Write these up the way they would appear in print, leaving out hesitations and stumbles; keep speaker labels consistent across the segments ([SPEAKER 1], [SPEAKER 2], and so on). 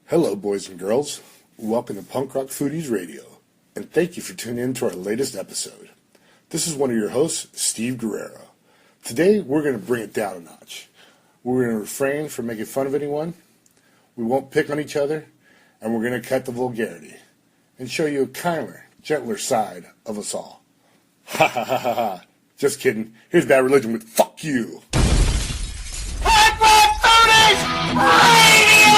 [SPEAKER 1] Hello, boys and girls. Welcome to Punk Rock Foodies Radio, and thank you for tuning in to our latest episode. This is one of your hosts, Steve Guerrero. Today, we're going to bring it down a notch. We're going to refrain from making fun of anyone, we won't pick on each other, and we're going to cut the vulgarity and show you a kinder, gentler side of us all. Ha ha ha ha ha. Just kidding. Here's Bad Religion with Fuck You.
[SPEAKER 2] Punk Rock Foodies Radio!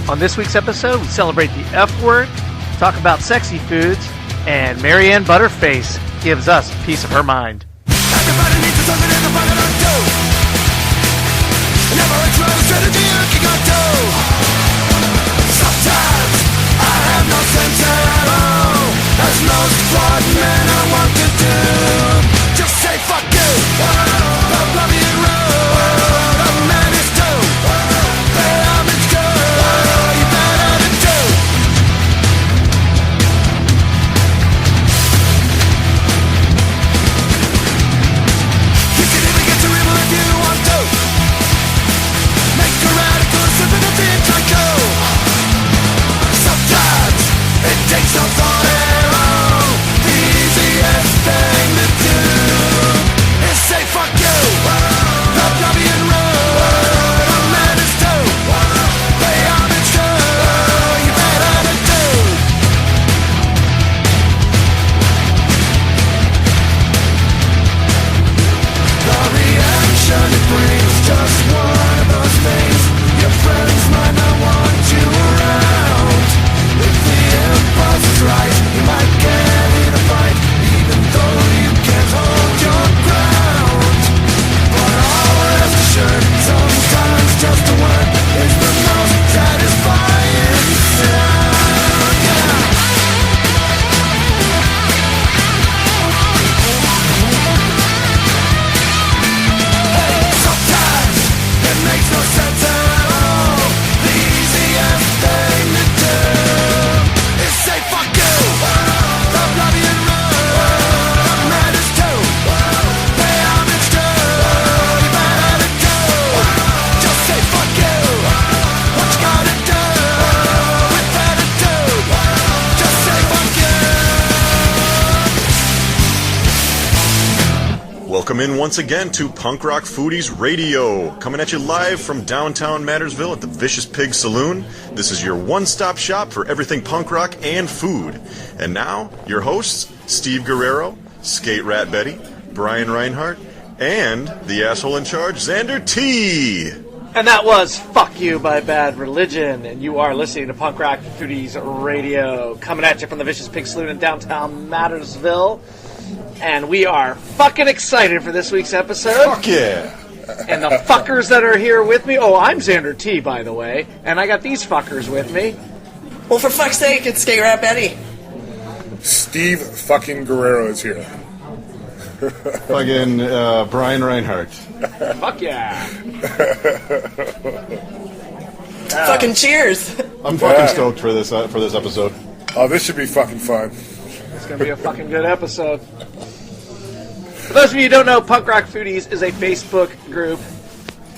[SPEAKER 3] On this week's episode, we celebrate the F word, talk about sexy foods, and Marianne Butterface gives us a piece of her mind.
[SPEAKER 2] Everybody needs something in the pocket of dough. Never a true strategy you can go to. Sometimes I have no sense at all. As most flawed men I want to do. Just say fuck you. The Oblivion Road. A man is too. Pay homage to. You better than do. You can even get to evil if you want to. Make a radical sympathy psycho. Sometimes it takes no thought at all. The easiest thing to do is say fuck you. The Oblivion Road. A man is too. Pay homage to. You better than do. The reaction it brings, just one of those things. Your friends might not want you around. If the impulse is right, you might get in a fight, even though you can't hold your ground. But all rest assured, sometimes just a word is the most satisfying sound. Yeah. Sometimes it makes no sense at all. The easiest thing to do is say fuck you. The Oblivion Road. A man is too. Pay homage to. You better than do. Just say fuck you. What you gotta do with attitude? Just say fuck you.
[SPEAKER 4] Welcome in once again to Punk Rock Foodies Radio, coming at you live from downtown Mattersville at the Vicious Pig Saloon. This is your one-stop shop for everything punk rock and food. And now, your hosts, Steve Guerrero, Skate Rat Betty, Brian Reinhardt, and the asshole in charge, Xander T.
[SPEAKER 3] And that was Fuck You by Bad Religion, and you are listening to Punk Rock Foodies Radio, coming at you from the Vicious Pig Saloon in downtown Mattersville. And we are fucking excited for this week's episode.
[SPEAKER 4] Fuck yeah!
[SPEAKER 3] And the fuckers that are here with me, oh, I'm Xander T, by the way, and I got these fuckers with me.
[SPEAKER 5] Well, for fuck's sake, it's Skate Rat Betty.
[SPEAKER 1] Steve fucking Guerrero is here.
[SPEAKER 4] Fucking Brian Reinhardt.
[SPEAKER 3] Fuck yeah.
[SPEAKER 5] Fucking cheers.
[SPEAKER 4] I'm fucking stoked for this episode.
[SPEAKER 1] Oh, this should be fucking fun.
[SPEAKER 3] It's going to be a fucking good episode. For those of you who don't know, Punk Rock Foodies is a Facebook group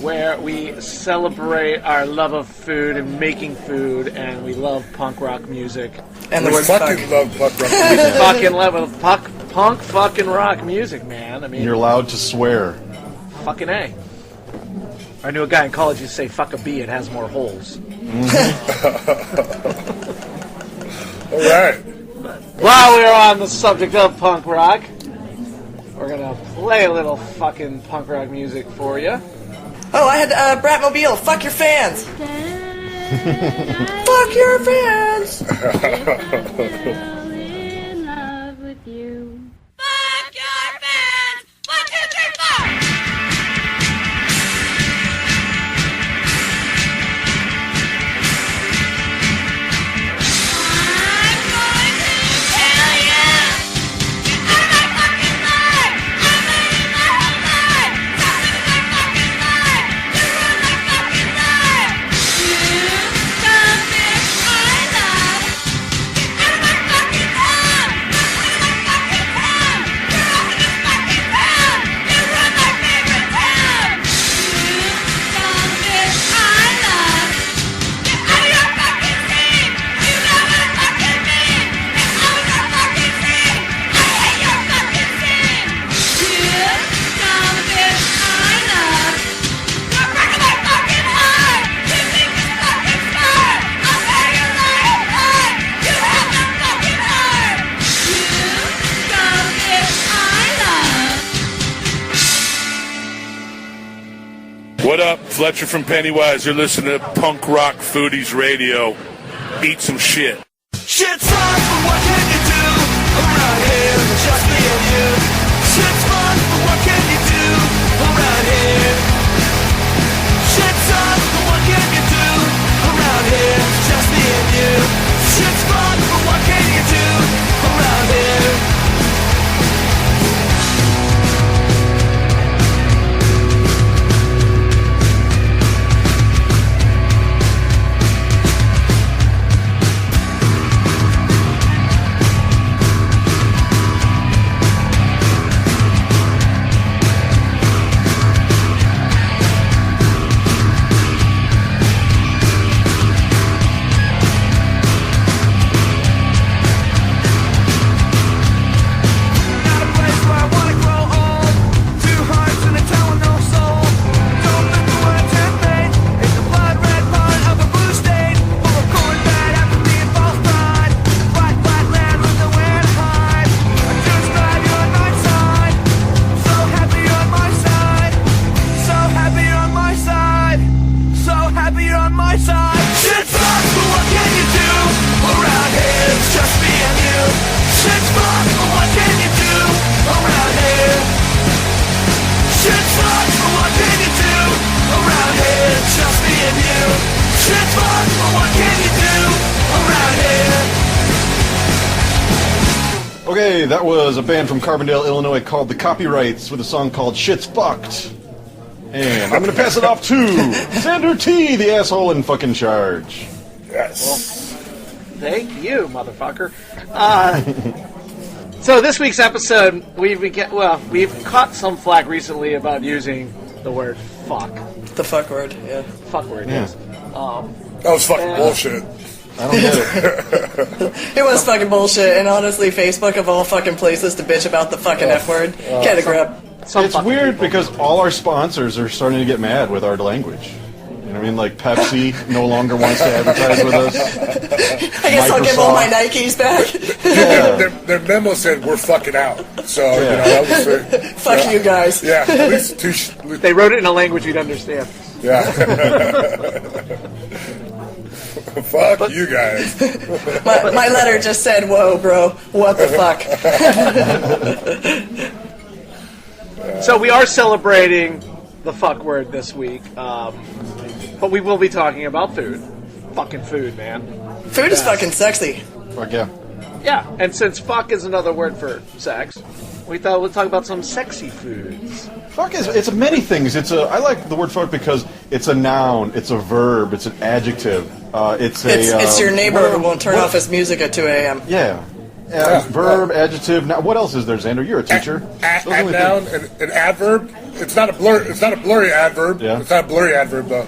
[SPEAKER 3] where we celebrate our love of food and making food, and we love punk rock music.
[SPEAKER 5] And the
[SPEAKER 1] We
[SPEAKER 5] word fuck.
[SPEAKER 1] fucking love punk rock music.
[SPEAKER 3] Fucking love punk fucking rock music, man. I mean,
[SPEAKER 4] You're allowed to swear.
[SPEAKER 3] fucking A. I knew a guy in college who'd say, fuck a bee, it has more holes.
[SPEAKER 1] All right.
[SPEAKER 3] While we're on the subject of punk rock, we're gonna play a little fucking punk rock music for you.
[SPEAKER 5] Oh, I had Bratmobile. Fuck your fans. Fuck your fans.
[SPEAKER 6] in love with you.
[SPEAKER 2] Fuck your fans! 1, 2, 3, 4! I'm going to kill you! Get out of my fucking life! I'm living my whole life! Stop living my fucking life! You ruined my fucking life! You, the bitch I love! Get out of my fucking
[SPEAKER 7] Fletcher from Pennywise. You're listening to Punk Rock Foodies Radio. Eat some shit.
[SPEAKER 2] Shit's fun, but what can you do around here? Just me and you. Shit's fun, but what can you do around here? Shit's fun, but what can you do around here? Just me and you. Shit's fun, but what can you do around here?
[SPEAKER 8] Okay, that was a band from Carbondale, Illinois called The Copyrights with a song called Shit's Fucked. And I'm going to pass it off to Xander T, the asshole in fucking charge.
[SPEAKER 1] Yes.
[SPEAKER 3] Thank you, motherfucker. So this week's episode, we've caught some flack recently about using the word fuck.
[SPEAKER 5] The fuck word, yeah.
[SPEAKER 3] Fuck word, yes.
[SPEAKER 1] That was fucking bullshit.
[SPEAKER 8] I don't get it.
[SPEAKER 5] It was fucking bullshit, and honestly, Facebook of all fucking places to bitch about the fucking F word. Get a grip.
[SPEAKER 8] It's weird because all our sponsors are starting to get mad with our language. You know what I mean? Like Pepsi no longer wants to advertise with us.
[SPEAKER 5] I guess I'll give all my Nikes back.
[SPEAKER 1] Yeah. Their memo said we're fucking out. So, you know, that was fair.
[SPEAKER 5] Fuck you guys.
[SPEAKER 1] Yeah, at least
[SPEAKER 3] they wrote it in a language you'd understand.
[SPEAKER 1] Yeah. Fuck you guys.
[SPEAKER 5] My letter just said, whoa, bro. What the fuck?
[SPEAKER 3] So we are celebrating the fuck word this week. But we will be talking about food. Fucking food, man.
[SPEAKER 5] Food is fucking sexy.
[SPEAKER 8] Fuck yeah.
[SPEAKER 3] Yeah, and since fuck is another word for sex, we thought we'd talk about some sexy foods.
[SPEAKER 8] Fuck is it's many things. I like the word fuck because it's a noun, it's a verb, it's an adjective. It's
[SPEAKER 5] your neighbor who won't turn off his music at 2 a.m.
[SPEAKER 8] Yeah. Verb, adjective. Now, what else is there, Xander? You're a teacher.
[SPEAKER 1] Noun, an adverb. It's not a blurry adverb.
[SPEAKER 8] Yeah.
[SPEAKER 1] It's not a blurry adverb though.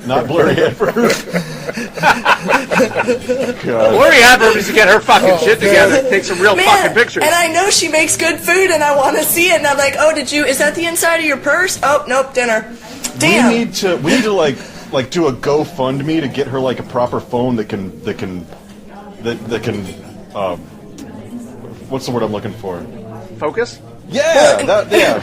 [SPEAKER 8] Not blurry adverb.
[SPEAKER 3] Blurry adverb is to get her fucking shit together, take some real fucking pictures.
[SPEAKER 5] And I know she makes good food, and I want to see it. And I'm like, oh, is that the inside of your purse? Oh, nope, dinner. Damn.
[SPEAKER 8] We need to like do a GoFundMe to get her like a proper phone that can what's the word I'm looking for?
[SPEAKER 3] Focus?
[SPEAKER 8] Yeah,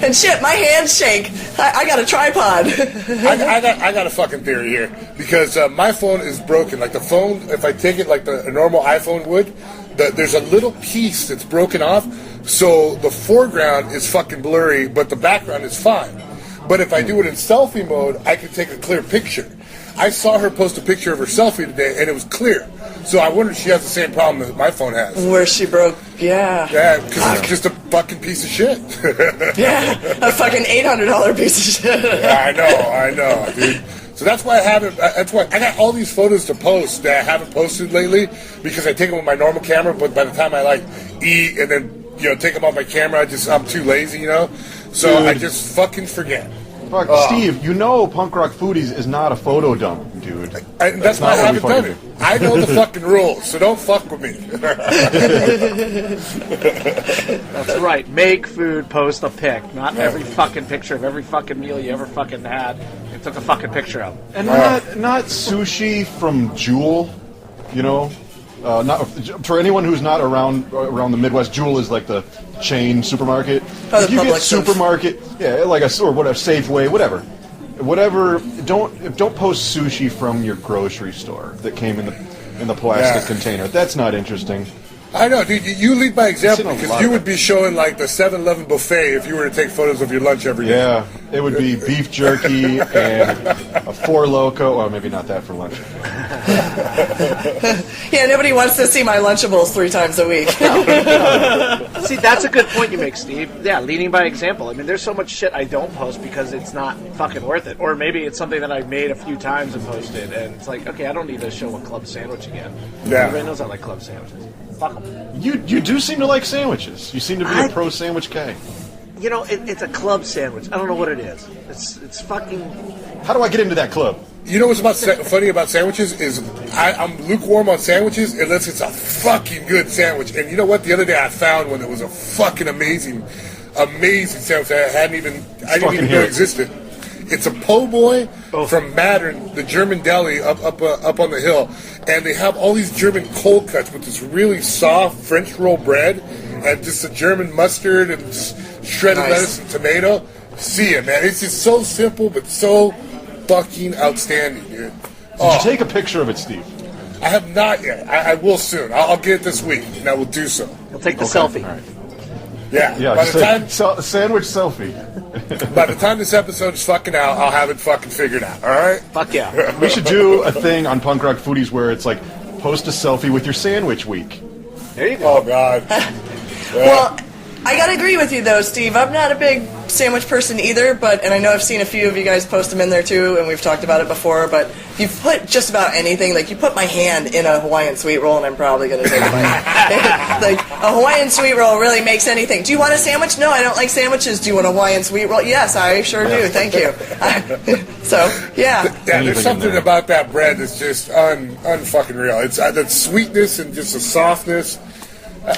[SPEAKER 5] And shit, my hands shake. I got a tripod.
[SPEAKER 1] I got a fucking theory here because my phone is broken. Like the phone, if I take it like a normal iPhone would, there's a little piece that's broken off, so the foreground is fucking blurry, but the background is fine. But if I do it in selfie mode, I can take a clear picture. I saw her post a picture of her selfie today, and it was clear. So I wonder if she has the same problem that my phone has.
[SPEAKER 5] Where she broke, yeah.
[SPEAKER 1] Yeah, because it's just a fucking piece of shit.
[SPEAKER 5] Yeah, a fucking $800 piece of shit.
[SPEAKER 1] Yeah, I know, dude. So that's why I haven't. That's why I got all these photos to post that I haven't posted lately because I take them with my normal camera. But by the time I like eat and then take them off my camera, I'm too lazy, So dude. I just fucking forget.
[SPEAKER 8] Fuck, Steve, Punk Rock Foodies is not a photo dump, dude.
[SPEAKER 1] That's why I haven't done it. I know the fucking rules, so don't fuck with me.
[SPEAKER 3] That's right. Make food, post a pic. Not every fucking picture of every fucking meal you ever fucking had. You took a fucking picture of.
[SPEAKER 8] And not sushi from Jewel, not for anyone who's not around the Midwest. Jewel is like the chain supermarket.
[SPEAKER 5] Oh,
[SPEAKER 8] if you get supermarket, like or whatever, Safeway, whatever. whatever. Don't post sushi from your grocery store that came in the plastic container. That's not interesting.
[SPEAKER 1] I know, dude. You lead by example
[SPEAKER 8] I've seen a
[SPEAKER 1] because
[SPEAKER 8] lot
[SPEAKER 1] you
[SPEAKER 8] of
[SPEAKER 1] would
[SPEAKER 8] it.
[SPEAKER 1] be showing like the 7-Eleven buffet if you were to take photos of your lunch every day.
[SPEAKER 8] Yeah, it would be beef jerky and a Four Loko. Well, maybe not that for lunch.
[SPEAKER 5] Yeah, nobody wants to see my Lunchables 3 times a week.
[SPEAKER 3] See, that's a good point you make, Steve. Yeah, leading by example. I mean, there's so much shit I don't post because it's not fucking worth it. Or maybe it's something that I've made a few times and posted, and it's like, okay, I don't need to show a club sandwich again.
[SPEAKER 1] Yeah.
[SPEAKER 3] Everybody knows I like club sandwiches. Fuck them.
[SPEAKER 8] You do seem to like sandwiches. You seem to be a pro sandwich guy.
[SPEAKER 3] You know, it's a club sandwich. I don't know what it is. It's fucking...
[SPEAKER 8] How do I get into that club?
[SPEAKER 1] You know what's funny about sandwiches is I'm lukewarm on sandwiches unless it's a fucking good sandwich. And you know what? The other day I found one that was a fucking amazing sandwich that I didn't even know existed. It's a po' boy from Mattern, the German deli up on the hill, and they have all these German cold cuts with this really soft French roll bread and just a German mustard and just shredded lettuce and tomato. See it, man. It's just so simple but so fucking outstanding, dude.
[SPEAKER 8] Did you take a picture of it, Steve?
[SPEAKER 1] I have not yet. I will soon. I'll get it this week, and I will do so.
[SPEAKER 3] He'll take the selfie.
[SPEAKER 8] All right.
[SPEAKER 1] Yeah.
[SPEAKER 8] By the time sandwich selfie.
[SPEAKER 1] By the time this episode's fucking out, I'll have it fucking figured out. All right.
[SPEAKER 3] Fuck yeah.
[SPEAKER 8] We should do a thing on Punk Rock Foodies where it's like post a selfie with your sandwich week.
[SPEAKER 3] There you go.
[SPEAKER 1] Oh God.
[SPEAKER 5] Well, I gotta agree with you though, Steve. I'm not a big sandwich person either, and I know I've seen a few of you guys post them in there too, and we've talked about it before, but you put just about anything, like you put my hand in a Hawaiian sweet roll and I'm probably gonna take a bite. Like, a Hawaiian sweet roll really makes anything. Do you want a sandwich? No, I don't like sandwiches. Do you want a Hawaiian sweet roll? Yes, I sure do. Thank you. So, yeah.
[SPEAKER 1] Yeah, there's something about that bread that's just unfucking real. It's that sweetness and just the softness.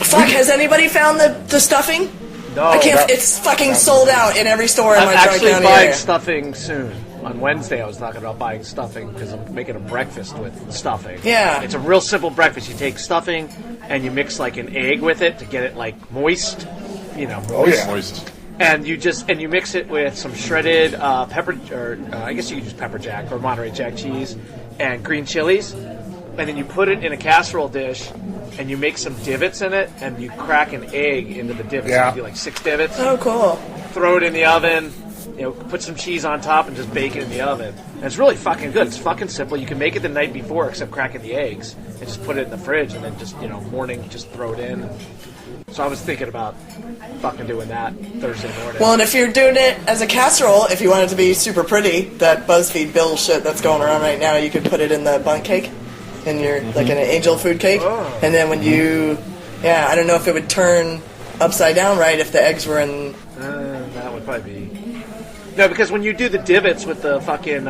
[SPEAKER 5] Fuck, has anybody found the stuffing?
[SPEAKER 3] No.
[SPEAKER 5] I can't. It's fucking sold out in every store in
[SPEAKER 3] I'm
[SPEAKER 5] my
[SPEAKER 3] actually
[SPEAKER 5] Tri-County
[SPEAKER 3] buying
[SPEAKER 5] area.
[SPEAKER 3] stuffing soon. On Wednesday, I was talking about buying stuffing because I'm making a breakfast with stuffing.
[SPEAKER 5] Yeah.
[SPEAKER 3] It's a real simple breakfast. You take stuffing and you mix like an egg with it to get it like moist. You know.
[SPEAKER 1] Oh yeah.
[SPEAKER 8] Moist.
[SPEAKER 3] And you mix it with some shredded pepper, or I guess you could use pepper jack or Monterey Jack cheese and green chilies. And then you put it in a casserole dish, and you make some divots in it, and you crack an egg into the divots.
[SPEAKER 1] Yeah.
[SPEAKER 3] You do like 6 divots.
[SPEAKER 5] Oh, cool.
[SPEAKER 3] Throw it in the oven. You know, put some cheese on top and just bake it in the oven. And it's really fucking good. It's fucking simple. You can make it the night before, except cracking the eggs, and just put it in the fridge, and then just morning just throw it in. So I was thinking about fucking doing that Thursday morning.
[SPEAKER 5] Well, and if you're doing it as a casserole, if you want it to be super pretty, that BuzzFeed Bill shit that's going around right now, you could put it in the bundt cake, in your like in an angel food cake, and then when you, I don't know if it would turn upside down right if the eggs were in.
[SPEAKER 3] That would probably be no, because when you do the divots with the fucking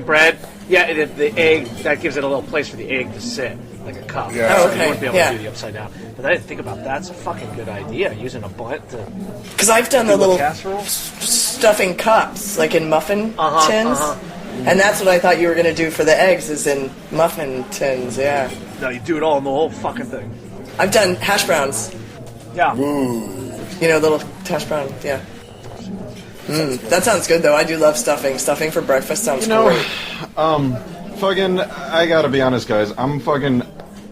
[SPEAKER 3] bread, the egg that gives it a little place for the egg to sit. Like a cup.
[SPEAKER 1] Yeah.
[SPEAKER 5] Oh,
[SPEAKER 3] So
[SPEAKER 5] okay.
[SPEAKER 3] you wouldn't be able
[SPEAKER 5] Yeah.
[SPEAKER 3] to do the upside down. But I didn't think about that. That's a fucking good idea, using a bunt to
[SPEAKER 5] Because I've done the
[SPEAKER 3] do a
[SPEAKER 5] little
[SPEAKER 3] casserole.
[SPEAKER 5] stuffing cups, like in muffin tins,
[SPEAKER 3] Uh-huh.
[SPEAKER 5] and that's what I thought you were going to do for the eggs, is in muffin tins. Yeah,
[SPEAKER 3] No, you do it all in the whole fucking thing.
[SPEAKER 5] I've done hash browns.
[SPEAKER 3] Yeah.
[SPEAKER 5] You know, little hash brown. Yeah. That sounds good though. I do love stuffing. Stuffing for breakfast sounds great.
[SPEAKER 8] Fucking, I gotta be honest, guys.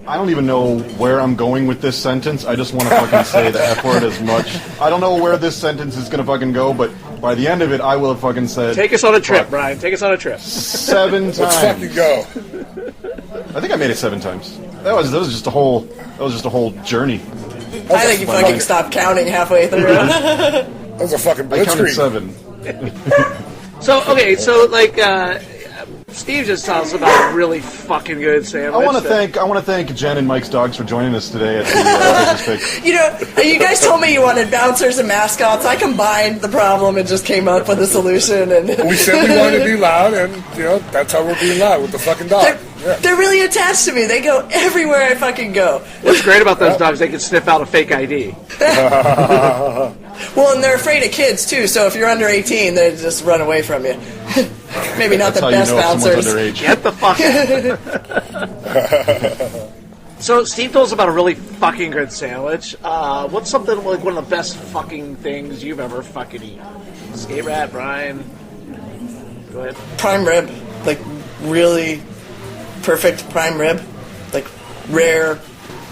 [SPEAKER 8] I don't even know where I'm going with this sentence. I just want to fucking say the F word as much. I don't know where this sentence is gonna fucking go, but by the end of it, I will have fucking said.
[SPEAKER 3] Take us on a trip,
[SPEAKER 8] fuck,
[SPEAKER 3] Brian. Take us on a trip.
[SPEAKER 8] 7 times.
[SPEAKER 1] Let's fucking go.
[SPEAKER 8] I think I made it 7 times. That was just a whole journey.
[SPEAKER 5] I think you fucking stopped counting halfway through.
[SPEAKER 1] That was a fucking
[SPEAKER 8] I counted
[SPEAKER 1] blitzkrieg.
[SPEAKER 8] 7.
[SPEAKER 3] So Steve just tells us about a really fucking good sandwich.
[SPEAKER 8] I want to thank Jen and Mike's dogs for joining us today at the Vicious Pig.
[SPEAKER 5] You know, you guys told me you wanted bouncers and mascots. I combined the problem and just came up with a solution. And
[SPEAKER 1] We said we wanted to be loud, and that's how we're being loud with the fucking dog.
[SPEAKER 5] they're really attached to me. They go everywhere I fucking go.
[SPEAKER 3] What's great about those dogs, they can sniff out a fake ID.
[SPEAKER 5] Well, and they're afraid of kids too. So if you're under 18, they just run away from you. Maybe not
[SPEAKER 8] That's
[SPEAKER 5] the
[SPEAKER 8] how
[SPEAKER 5] best
[SPEAKER 8] you know if
[SPEAKER 5] bouncers.
[SPEAKER 8] someone's underage.
[SPEAKER 3] Get the fuck out. So Steve told us about a really fucking good sandwich. What's something like one of the best fucking things you've ever fucking eaten? Skate Rat, Brian? Go ahead.
[SPEAKER 5] Prime rib, like really perfect prime rib, like rare,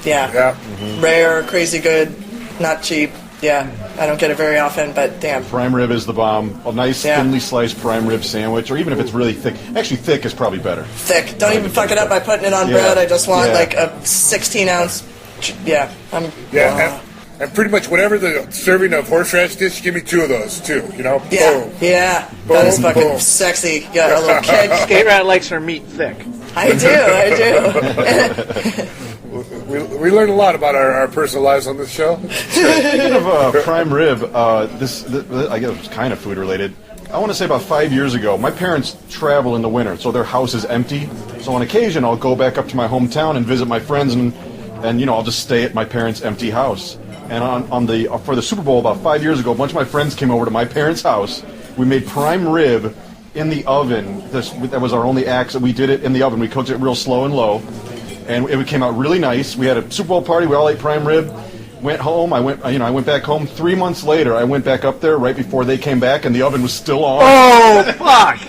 [SPEAKER 1] Yeah.
[SPEAKER 5] rare, crazy good, not cheap. Yeah, I don't get it very often, but damn.
[SPEAKER 8] Prime rib is the bomb. A nice
[SPEAKER 5] Yeah.
[SPEAKER 8] thinly sliced prime rib sandwich, or even if it's really thick. Actually, thick is probably better.
[SPEAKER 5] Thick. Don't even fuck it up by putting it on
[SPEAKER 8] Yeah.
[SPEAKER 5] bread. I just want
[SPEAKER 8] Yeah.
[SPEAKER 5] like a 16-ounce. Yeah,
[SPEAKER 1] Yeah. And pretty much whatever the serving of horseradish dish, give me 2 of those too. You know.
[SPEAKER 5] Yeah,
[SPEAKER 1] Boom.
[SPEAKER 5] yeah. That is
[SPEAKER 1] Boom,
[SPEAKER 5] fucking
[SPEAKER 1] boom.
[SPEAKER 5] sexy. Yeah, a little kid.
[SPEAKER 3] Skate Rat likes her meat thick.
[SPEAKER 5] I do.
[SPEAKER 1] We learn a lot about our personal lives on this show.
[SPEAKER 8] Speaking of prime rib, this I guess it's kind of food related. I want to say about 5 years ago, my parents travel in the winter, so their house is empty. So on occasion, I'll go back up to my hometown and visit my friends, and I'll just stay at my parents' empty house. And for the Super Bowl about 5 years ago, a bunch of my friends came over to my parents' house. We made prime rib in the oven. That was our only act. We did it in the oven. We cooked it real slow and low, and it came out really nice. We had a Super Bowl party. We all ate prime rib. Went home. I went back home. 3 months later, I went back up there right before they came back, and the oven was still on.
[SPEAKER 3] Oh, fuck!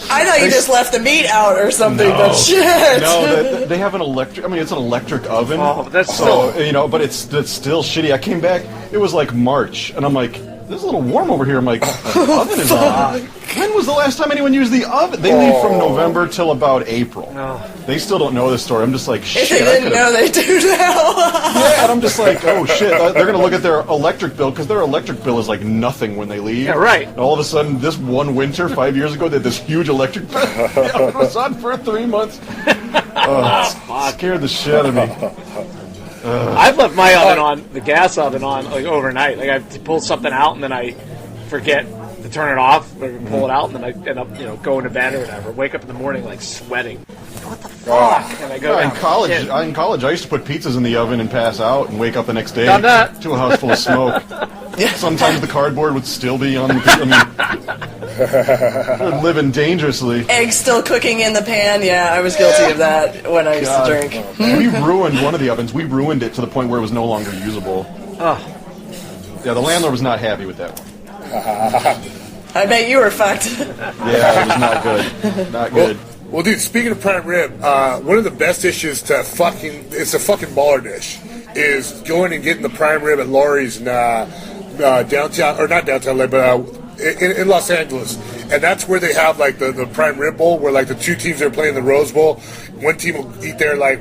[SPEAKER 5] I thought you just left the meat out or something,
[SPEAKER 8] No.
[SPEAKER 5] but shit.
[SPEAKER 8] No, they have an electric. I mean, it's an electric oven.
[SPEAKER 3] Oh, but that's
[SPEAKER 8] so
[SPEAKER 3] still-
[SPEAKER 8] but it's still shitty. I came back. It was like March, and I'm like, this is a little warm over here. I'm like, the oven is on. When was the last time anyone used the oven? They leave from November till about April.
[SPEAKER 3] Oh.
[SPEAKER 8] They still don't know this story. I'm just like,
[SPEAKER 5] If
[SPEAKER 8] shit.
[SPEAKER 5] they didn't know, they do now.
[SPEAKER 8] Yeah, and I'm just like, oh shit. They're gonna look at their electric bill because their electric bill is like nothing when they leave.
[SPEAKER 3] Yeah, right.
[SPEAKER 8] And all of a sudden, this one winter, 5 years ago, they had this huge electric bill. The oven was on for 3 months. It scared the shit out of me.
[SPEAKER 3] I've left my oven on, the gas oven on, like overnight. Like I pull something out and then I forget to turn it off, or pull it out, and then I end up, going to bed or whatever. Wake up in the morning like sweating. What the fuck? And I go
[SPEAKER 8] Yeah,
[SPEAKER 3] down.
[SPEAKER 8] in college,
[SPEAKER 3] Shit.
[SPEAKER 8] I used to put pizzas in the oven and pass out and wake up the next day
[SPEAKER 3] Done that.
[SPEAKER 8] to a house full of smoke. Sometimes the cardboard would still be on the pizza. They're living dangerously.
[SPEAKER 5] Eggs still cooking in the pan. Yeah, I was guilty of that when I used to drink.
[SPEAKER 8] We ruined one of the ovens. We ruined it to the point where it was no longer usable. Yeah, the landlord was not happy with that one.
[SPEAKER 5] I bet you were fucked.
[SPEAKER 8] Yeah, it was not good. Not good.
[SPEAKER 1] Well, dude, speaking of prime rib, one of the best dishes it's a fucking baller dish, is going and getting the prime rib at Laurie's in downtown, or not downtown, but in Los Angeles. And that's where they have like the prime rib bowl, where like the 2 teams that are playing the Rose Bowl, one team will eat there like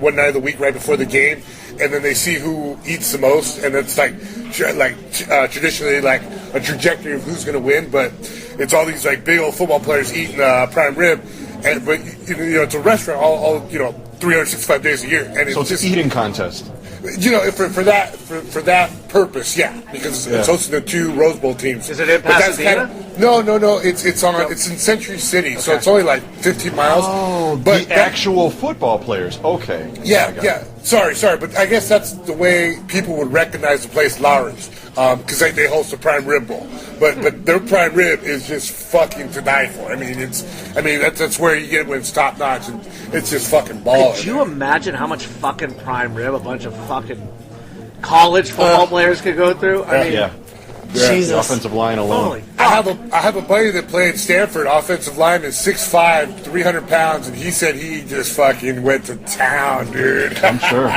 [SPEAKER 1] one night of the week right before the game, and then they see who eats the most, and it's like traditionally like a trajectory of who's going to win. But it's all these like big old football players eating prime rib, but it's a restaurant all 365 days a year, and
[SPEAKER 8] So it's
[SPEAKER 1] just
[SPEAKER 8] an eating contest.
[SPEAKER 1] for that purpose, yeah, because it's hosting the 2 Rose Bowl teams.
[SPEAKER 3] Is it in
[SPEAKER 1] But that's
[SPEAKER 3] Pasadena?
[SPEAKER 1] no. It's in Century City, so it's only like 15 miles.
[SPEAKER 8] Oh,
[SPEAKER 1] but
[SPEAKER 8] the actual football players. Okay. I got it.
[SPEAKER 1] Yeah. Sorry, but I guess that's the way people would recognize the place, Lowry's, because they host a prime rib bowl. But their prime rib is just fucking to die for. I mean, that's where you get it when it's top notch, and it's just fucking baller.
[SPEAKER 3] Could you imagine how much fucking prime rib a bunch of fucking college football players could go through? I mean,
[SPEAKER 8] Yeah. The
[SPEAKER 5] Jesus.
[SPEAKER 8] offensive line alone.
[SPEAKER 3] holy
[SPEAKER 1] I
[SPEAKER 3] fuck.
[SPEAKER 1] have a buddy that played Stanford, offensive lineman, 6'5", 300 pounds, and he said he just fucking went to town, dude.
[SPEAKER 8] I'm sure.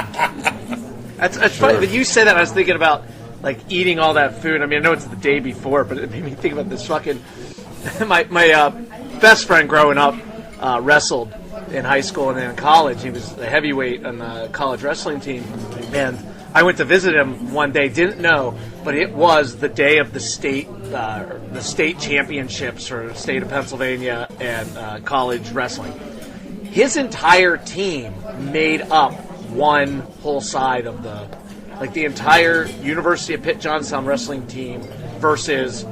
[SPEAKER 3] That's funny. When you say that, I was thinking about like eating all that food. I mean, I know it's the day before, but it made me think about this fucking. My best friend growing up wrestled in high school and then in college. He was a heavyweight on the college wrestling team, and I went to visit him one day. Didn't know, but it was the day of the state championships for the state of Pennsylvania and college wrestling. His entire team made up one whole side of the entire University of Pitt Johnstown wrestling team versus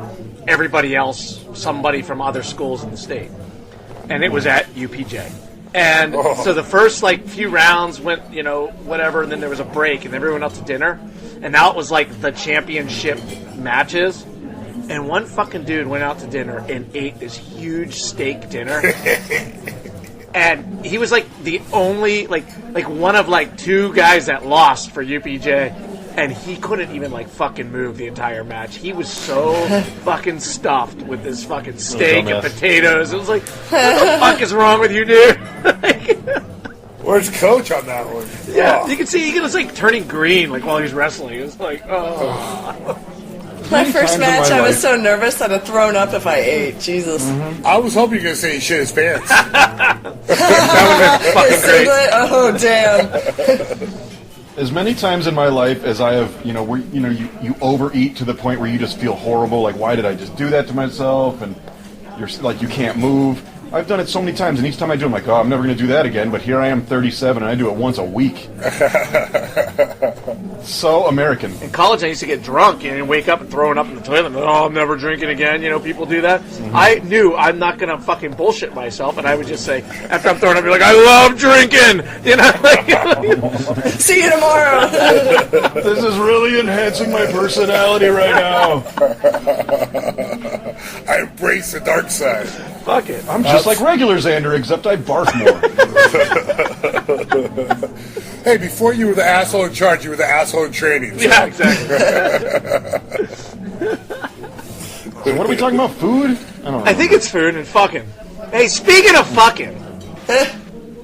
[SPEAKER 3] everybody else, somebody from other schools in the state. And it was at UPJ. And so the first few rounds went, whatever, and then there was a break and everyone went out to dinner. And now it was like the championship matches. And one fucking dude went out to dinner and ate this huge steak dinner. And he was like the only, like one of 2 guys that lost for UPJ. and he couldn't even like fucking move the entire match. He was so fucking stuffed with this fucking steak and potatoes. It was like, what the fuck is wrong with you, dude?
[SPEAKER 1] Where's Coach on that one?
[SPEAKER 3] Yeah, you can see he was like turning green like while he's wrestling. It was like, oh.
[SPEAKER 5] My first match, I was so nervous I'd have thrown up if I ate. Jesus.
[SPEAKER 1] I was hoping you were going to say he shit his pants.
[SPEAKER 3] That would have been fucking great.
[SPEAKER 5] Oh, damn.
[SPEAKER 8] As many times in my life as I have, you overeat to the point where you just feel horrible. Like, why did I just do that to myself? And you're like, you can't move. I've done it so many times, and each time I do, I'm like, oh, I'm never going to do that again. But here I am, 37, and I do it once a week. So American.
[SPEAKER 3] In college, I used to get drunk and wake up and throwing up in the toilet. Oh, I'm never drinking again. People do that. I knew I'm not going to fucking bullshit myself, and I would just say, after I'm throwing up, be like, I love drinking.
[SPEAKER 5] See you tomorrow.
[SPEAKER 8] This is really enhancing my personality right now.
[SPEAKER 1] I embrace the dark side.
[SPEAKER 3] Fuck it.
[SPEAKER 8] I'm just like regular Xander, except I barf more.
[SPEAKER 1] Hey, before you were the asshole in charge, you were the asshole in training. So.
[SPEAKER 3] Yeah, exactly.
[SPEAKER 8] So what are we talking about? Food? I don't know.
[SPEAKER 3] I think it's food and fucking. Hey, speaking of fucking,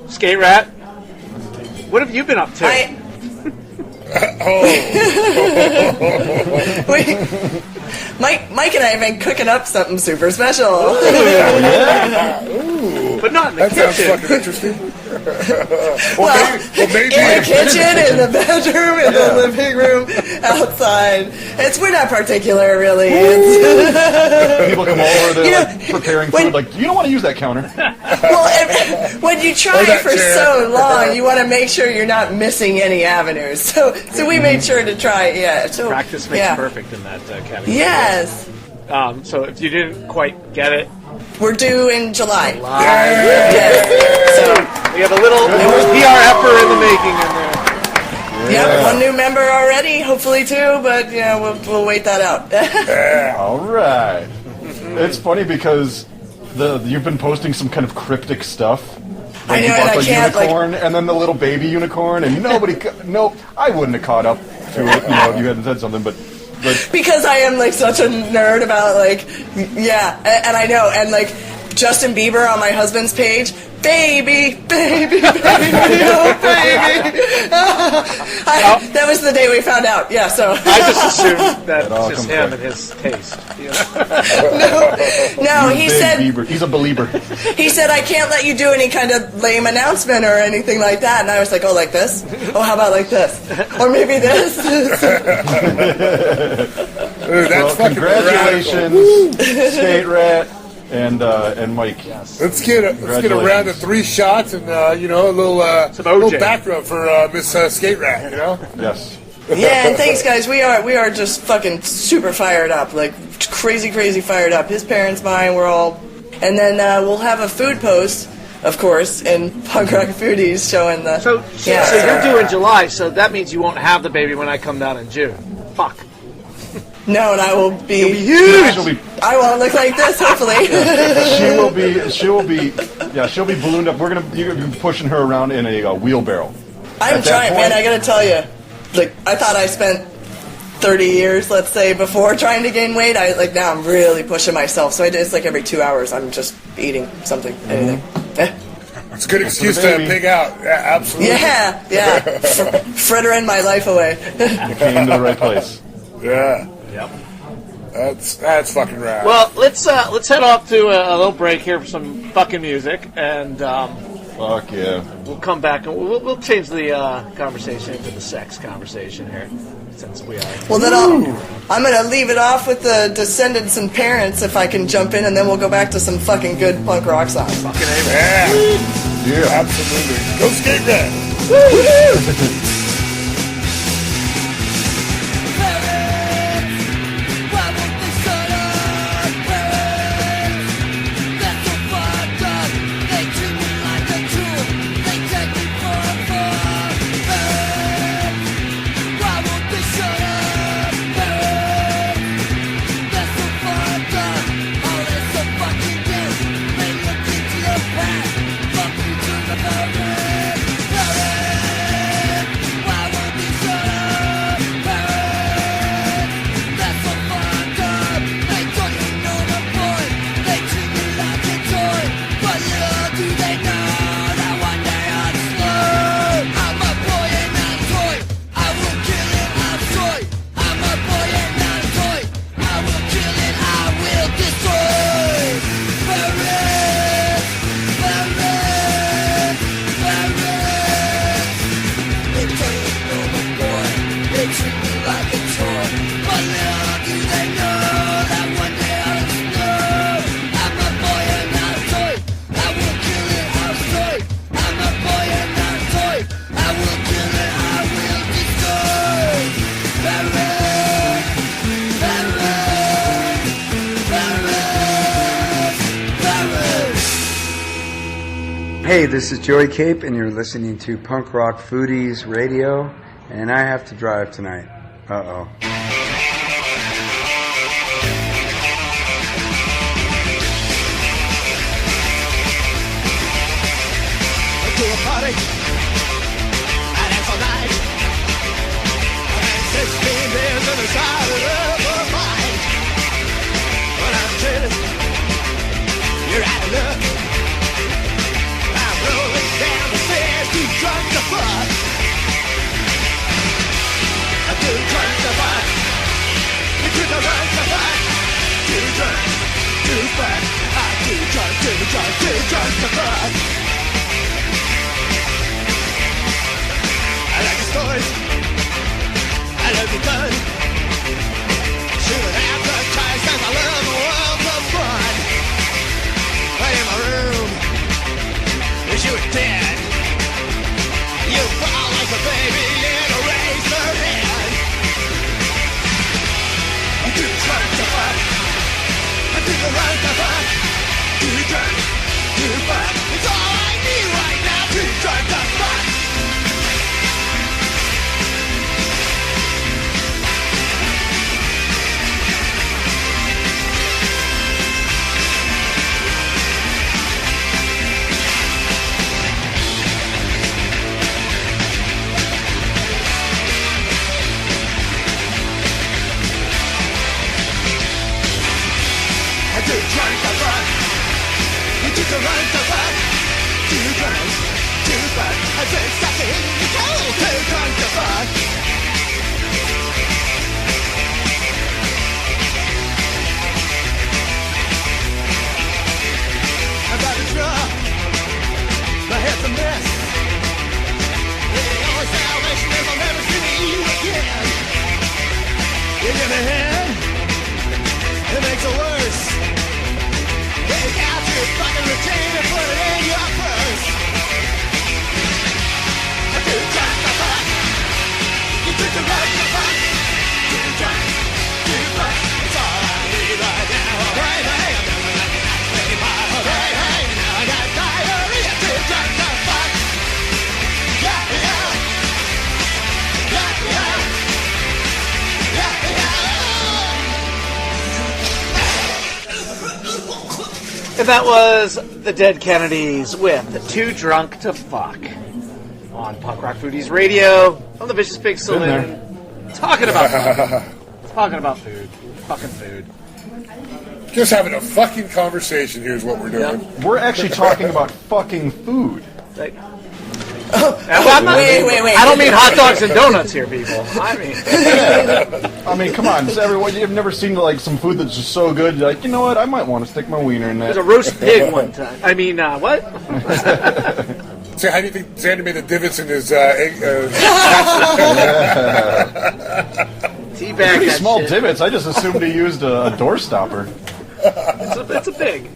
[SPEAKER 3] Skate Rat, what have you been up to?
[SPEAKER 5] Mike and I have been cooking up something super special.
[SPEAKER 1] Ooh,
[SPEAKER 3] but not in the
[SPEAKER 1] that
[SPEAKER 3] kitchen.
[SPEAKER 1] sounds fucking interesting.
[SPEAKER 5] Maybe in the kitchen, in the bedroom, in the living room, outside. We're not particular, really.
[SPEAKER 8] People come over, they're preparing food, like, you don't want to use that counter.
[SPEAKER 5] Well, when you try it for so long, you want to make sure you're not missing any avenues. So we made sure to try it. Yeah. So,
[SPEAKER 3] practice makes perfect in that category.
[SPEAKER 5] Yes.
[SPEAKER 3] So if you didn't quite get it,
[SPEAKER 5] we're due in July.
[SPEAKER 3] So we have a little PRF-er in the making in there.
[SPEAKER 5] Yep, one new member already, hopefully two, but we'll wait that out.
[SPEAKER 8] All right. It's funny because you've been posting some kind of cryptic stuff.
[SPEAKER 5] I know,
[SPEAKER 8] and I
[SPEAKER 5] can't,
[SPEAKER 8] unicorn, and then the little baby unicorn, and I wouldn't have caught up to it, if you hadn't said something, but
[SPEAKER 5] because I am such a nerd about and I know, and Justin Bieber on my husband's page, baby, oh baby. That was the day we found out. Yeah, so
[SPEAKER 3] I just assumed that it's just him and his taste.
[SPEAKER 5] No, he said
[SPEAKER 8] Bieber. He's a believer.
[SPEAKER 5] He said I can't let you do any kind of lame announcement or anything like that, and I was like, oh, like this? Oh, how about like this? Or maybe this?
[SPEAKER 1] That's
[SPEAKER 8] congratulations, Skate Rat. And Mike.
[SPEAKER 1] Yes. Let's get a round of 3 shots and a little background for Miss Skate Rat.
[SPEAKER 8] Yes.
[SPEAKER 5] Yeah, and thanks, guys. We are just fucking super fired up, crazy fired up. His parents, mine, we're all, and then we'll have a food post, of course, in Punk Rock Foodies showing the.
[SPEAKER 3] So you're due in July, so that means you won't have the baby when I come down in June. Fuck.
[SPEAKER 5] No, and I will be
[SPEAKER 3] huge.
[SPEAKER 5] I won't look like this, hopefully.
[SPEAKER 8] She'll be ballooned up. You're gonna be pushing her around in a wheelbarrow.
[SPEAKER 5] I'm trying, man. I gotta tell you, I thought I spent 30 years, let's say, before trying to gain weight. Now I'm really pushing myself. So it's every 2 hours I'm just eating something, anything.
[SPEAKER 1] It's a good excuse to pig out. Yeah, absolutely.
[SPEAKER 5] Yeah. Frittering my life away.
[SPEAKER 8] You came to the right place.
[SPEAKER 1] Yeah.
[SPEAKER 3] Yep.
[SPEAKER 1] That's fucking rad.
[SPEAKER 3] Well, let's head off to a little break here for some fucking music, and
[SPEAKER 8] fuck yeah,
[SPEAKER 3] we'll come back and we'll change the conversation into the sex conversation here, since we are.
[SPEAKER 5] Well, then I'm gonna leave it off with the descendants and parents if I can jump in, and then we'll go back to some fucking good punk rock songs.
[SPEAKER 3] Fucking amen.
[SPEAKER 1] Yeah, absolutely. Go Skate Rat.
[SPEAKER 5] Woo-hoo!
[SPEAKER 9] Hey, this is Joey Cape, and you're listening to Punk Rock Foodies Radio, and I have to drive tonight. Uh-oh.
[SPEAKER 2] To a party, and it's all night, and 16 beers in the side of a mind. When I'm chilling, you're out of luck. I'm rolling down the stairs, too drunk to fuck. I'm too drunk to fuck. You're too drunk to fuck. Too drunk to fuck. I'm too drunk to fuck. I like the stories, I love the fun. Shouldn't have the ties, cause I love the world of fun. Right in my room, wish you were dead. You fall like a baby in a razor head. I'm too drunk to fuck. I'm too drunk to fuck. Too drunk to fuck. It's all I need right now. Too drunk to fuck. Too drunk to fuck. You too drunk to fuck. Too drunk to fuck. I said something in the cold. Too drunk to fuck. I'm about to drop. My head's a mess. The only salvation is I'll never see you again. You give me a hand. It makes it worse. Take out your fucking routine and put it in your purse. I'm too drunk to fuck. You took the right to fuck. Too drunk to fuck. It's all I need right now. Hey, hey, I'm never gonna play my hey, hey, now I got diarrhea. Too drunk to fuck. Yeah, yeah. Yeah, yeah. Yeah, yeah.
[SPEAKER 3] And that was the Dead Kennedys with Too Drunk to Fuck on Punk Rock Foodies Radio on the Vicious Pig Saloon. Talking about food. Talking about food. Fucking food.
[SPEAKER 1] Just having a fucking conversation. Here's what we're doing.
[SPEAKER 3] Yep.
[SPEAKER 8] We're actually talking about fucking food.
[SPEAKER 3] Like,
[SPEAKER 5] Wait.
[SPEAKER 3] I don't mean hot dogs and donuts here, people.
[SPEAKER 8] I mean, come on. Does everyone, you've never seen like some food that's just so good, you're like, you know what, I might want to stick my wiener in that.
[SPEAKER 3] There's a roast pig one time. I mean, what?
[SPEAKER 1] So how do you think Xander made the divots in his
[SPEAKER 3] teabag?
[SPEAKER 8] Pretty small divots. I just assumed he used a door stopper.
[SPEAKER 3] It's a pig.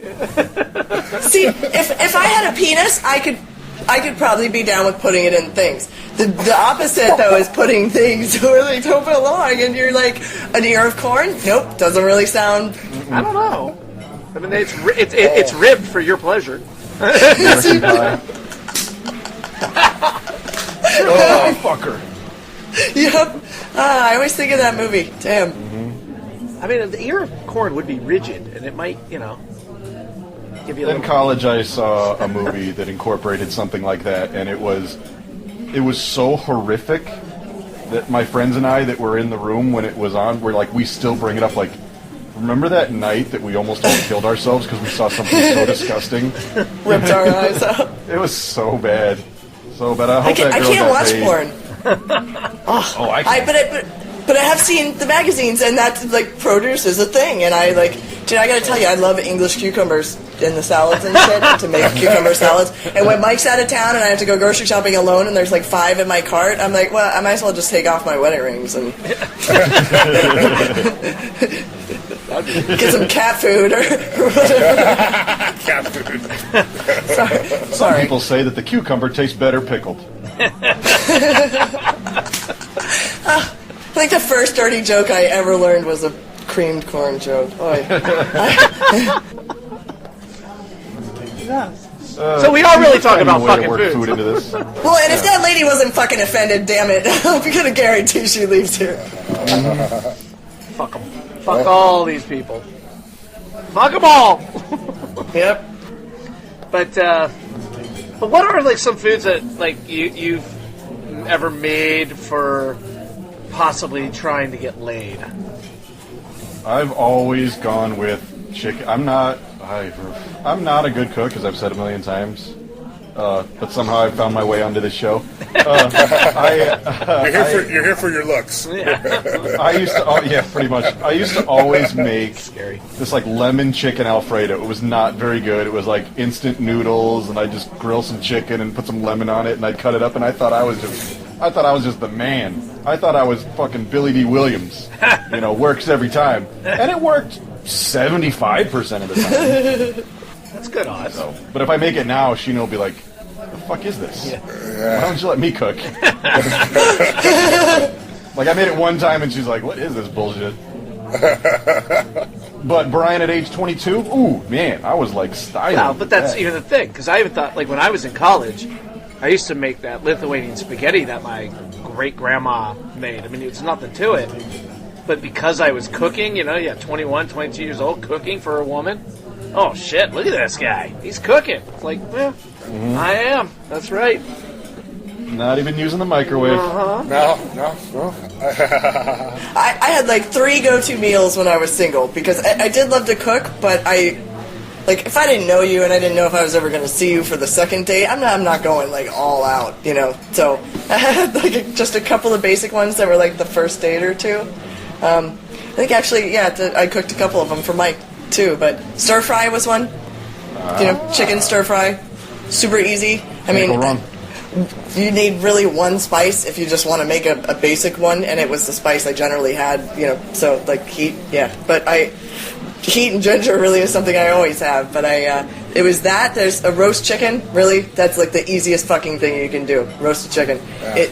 [SPEAKER 5] See, if I had a penis, I could probably be down with putting it in things. The opposite, though, is putting things where they don't belong, and you're like, an ear of corn? Nope, doesn't really sound...
[SPEAKER 3] I don't know. I mean, it's ribbed for your pleasure.
[SPEAKER 8] Oh, fucker.
[SPEAKER 5] Yep. I always think of that movie. Damn.
[SPEAKER 3] I mean, the ear of corn would be rigid, and it might, give you a
[SPEAKER 8] In college, I saw a movie that incorporated something like that, and it was so horrific that my friends and I that were in the room when it was on were like, we still bring it up. Like, remember that night that we almost all killed ourselves because we saw something so disgusting?
[SPEAKER 5] Ripped our eyes out.
[SPEAKER 8] It was so bad. So bad. I hope that girl
[SPEAKER 5] I can't
[SPEAKER 8] got
[SPEAKER 5] watch
[SPEAKER 8] paid.
[SPEAKER 5] porn.
[SPEAKER 8] I can.
[SPEAKER 5] But I have seen the magazines, and that like produce is a thing. And I gotta tell you, I love English cucumbers in the salads and shit to make cucumber salads. And when Mike's out of town and I have to go grocery shopping alone, and there's like 5 in my cart, I'm like, well, I might as well just take off my wedding rings and get some cat food or whatever.
[SPEAKER 1] cat food.
[SPEAKER 8] Some people say that the cucumber tastes better pickled.
[SPEAKER 5] I think the first dirty joke I ever learned was a creamed corn joke. Oy.
[SPEAKER 3] Yeah. So we are really talking about
[SPEAKER 8] Finding a way to
[SPEAKER 3] fucking
[SPEAKER 8] work
[SPEAKER 3] food.
[SPEAKER 8] food into this.
[SPEAKER 5] Well, and if that lady wasn't fucking offended, damn it, I'm gonna guarantee she leaves here.
[SPEAKER 3] Fuck them. Fuck all these people. Fuck them all.
[SPEAKER 5] Yep.
[SPEAKER 3] But what are like some foods that like you've ever made for possibly trying to get laid?
[SPEAKER 8] I've always gone with chicken. I'm not a good cook, as I've said a million times. But somehow I found my way onto this show.
[SPEAKER 1] You're here for your looks.
[SPEAKER 8] I used to, pretty much. I used to always make this like lemon chicken Alfredo. It was not very good. It was like instant noodles, and I just grill some chicken and put some lemon on it, and I'd cut it up, and I thought I was just the man. I thought I was fucking Billy D. Williams. Works every time, and it worked 75% of the time.
[SPEAKER 3] That's good odds.
[SPEAKER 8] So, but if I make it now, Sheena will be like, "The fuck is this?
[SPEAKER 3] Yeah.
[SPEAKER 8] Why don't you let me cook?" Like I made it one time, and she's like, "What is this bullshit?" But Brian at age 22, ooh man, I was like styling.
[SPEAKER 3] Well, but that's even the thing, because I even thought, like when I was in college, I used to make that Lithuanian spaghetti that my great grandma made. I mean, it's nothing to it, but because I was cooking, 21, 22 years old, cooking for a woman. Oh shit, look at this guy. He's cooking. It's like, I am. That's right.
[SPEAKER 8] Not even using the microwave.
[SPEAKER 3] Uh-huh.
[SPEAKER 1] No.
[SPEAKER 5] I had like 3 go-to meals when I was single, because I did love to cook, but if I didn't know you and I didn't know if I was ever going to see you for the second date, I'm not going like all out, So I had like just a couple of basic ones that were like the first date or two. I think actually, I cooked a couple of them for Mike too, but stir fry was one. Chicken stir fry, super easy. I mean,
[SPEAKER 8] go wrong.
[SPEAKER 5] You need really one spice if you just want to make a basic one, and it was the spice I generally had. So like heat, But heat and ginger really is something I always have. But it was that. There's a roast chicken. Really, that's like the easiest fucking thing you can do. Roasted chicken. Yeah.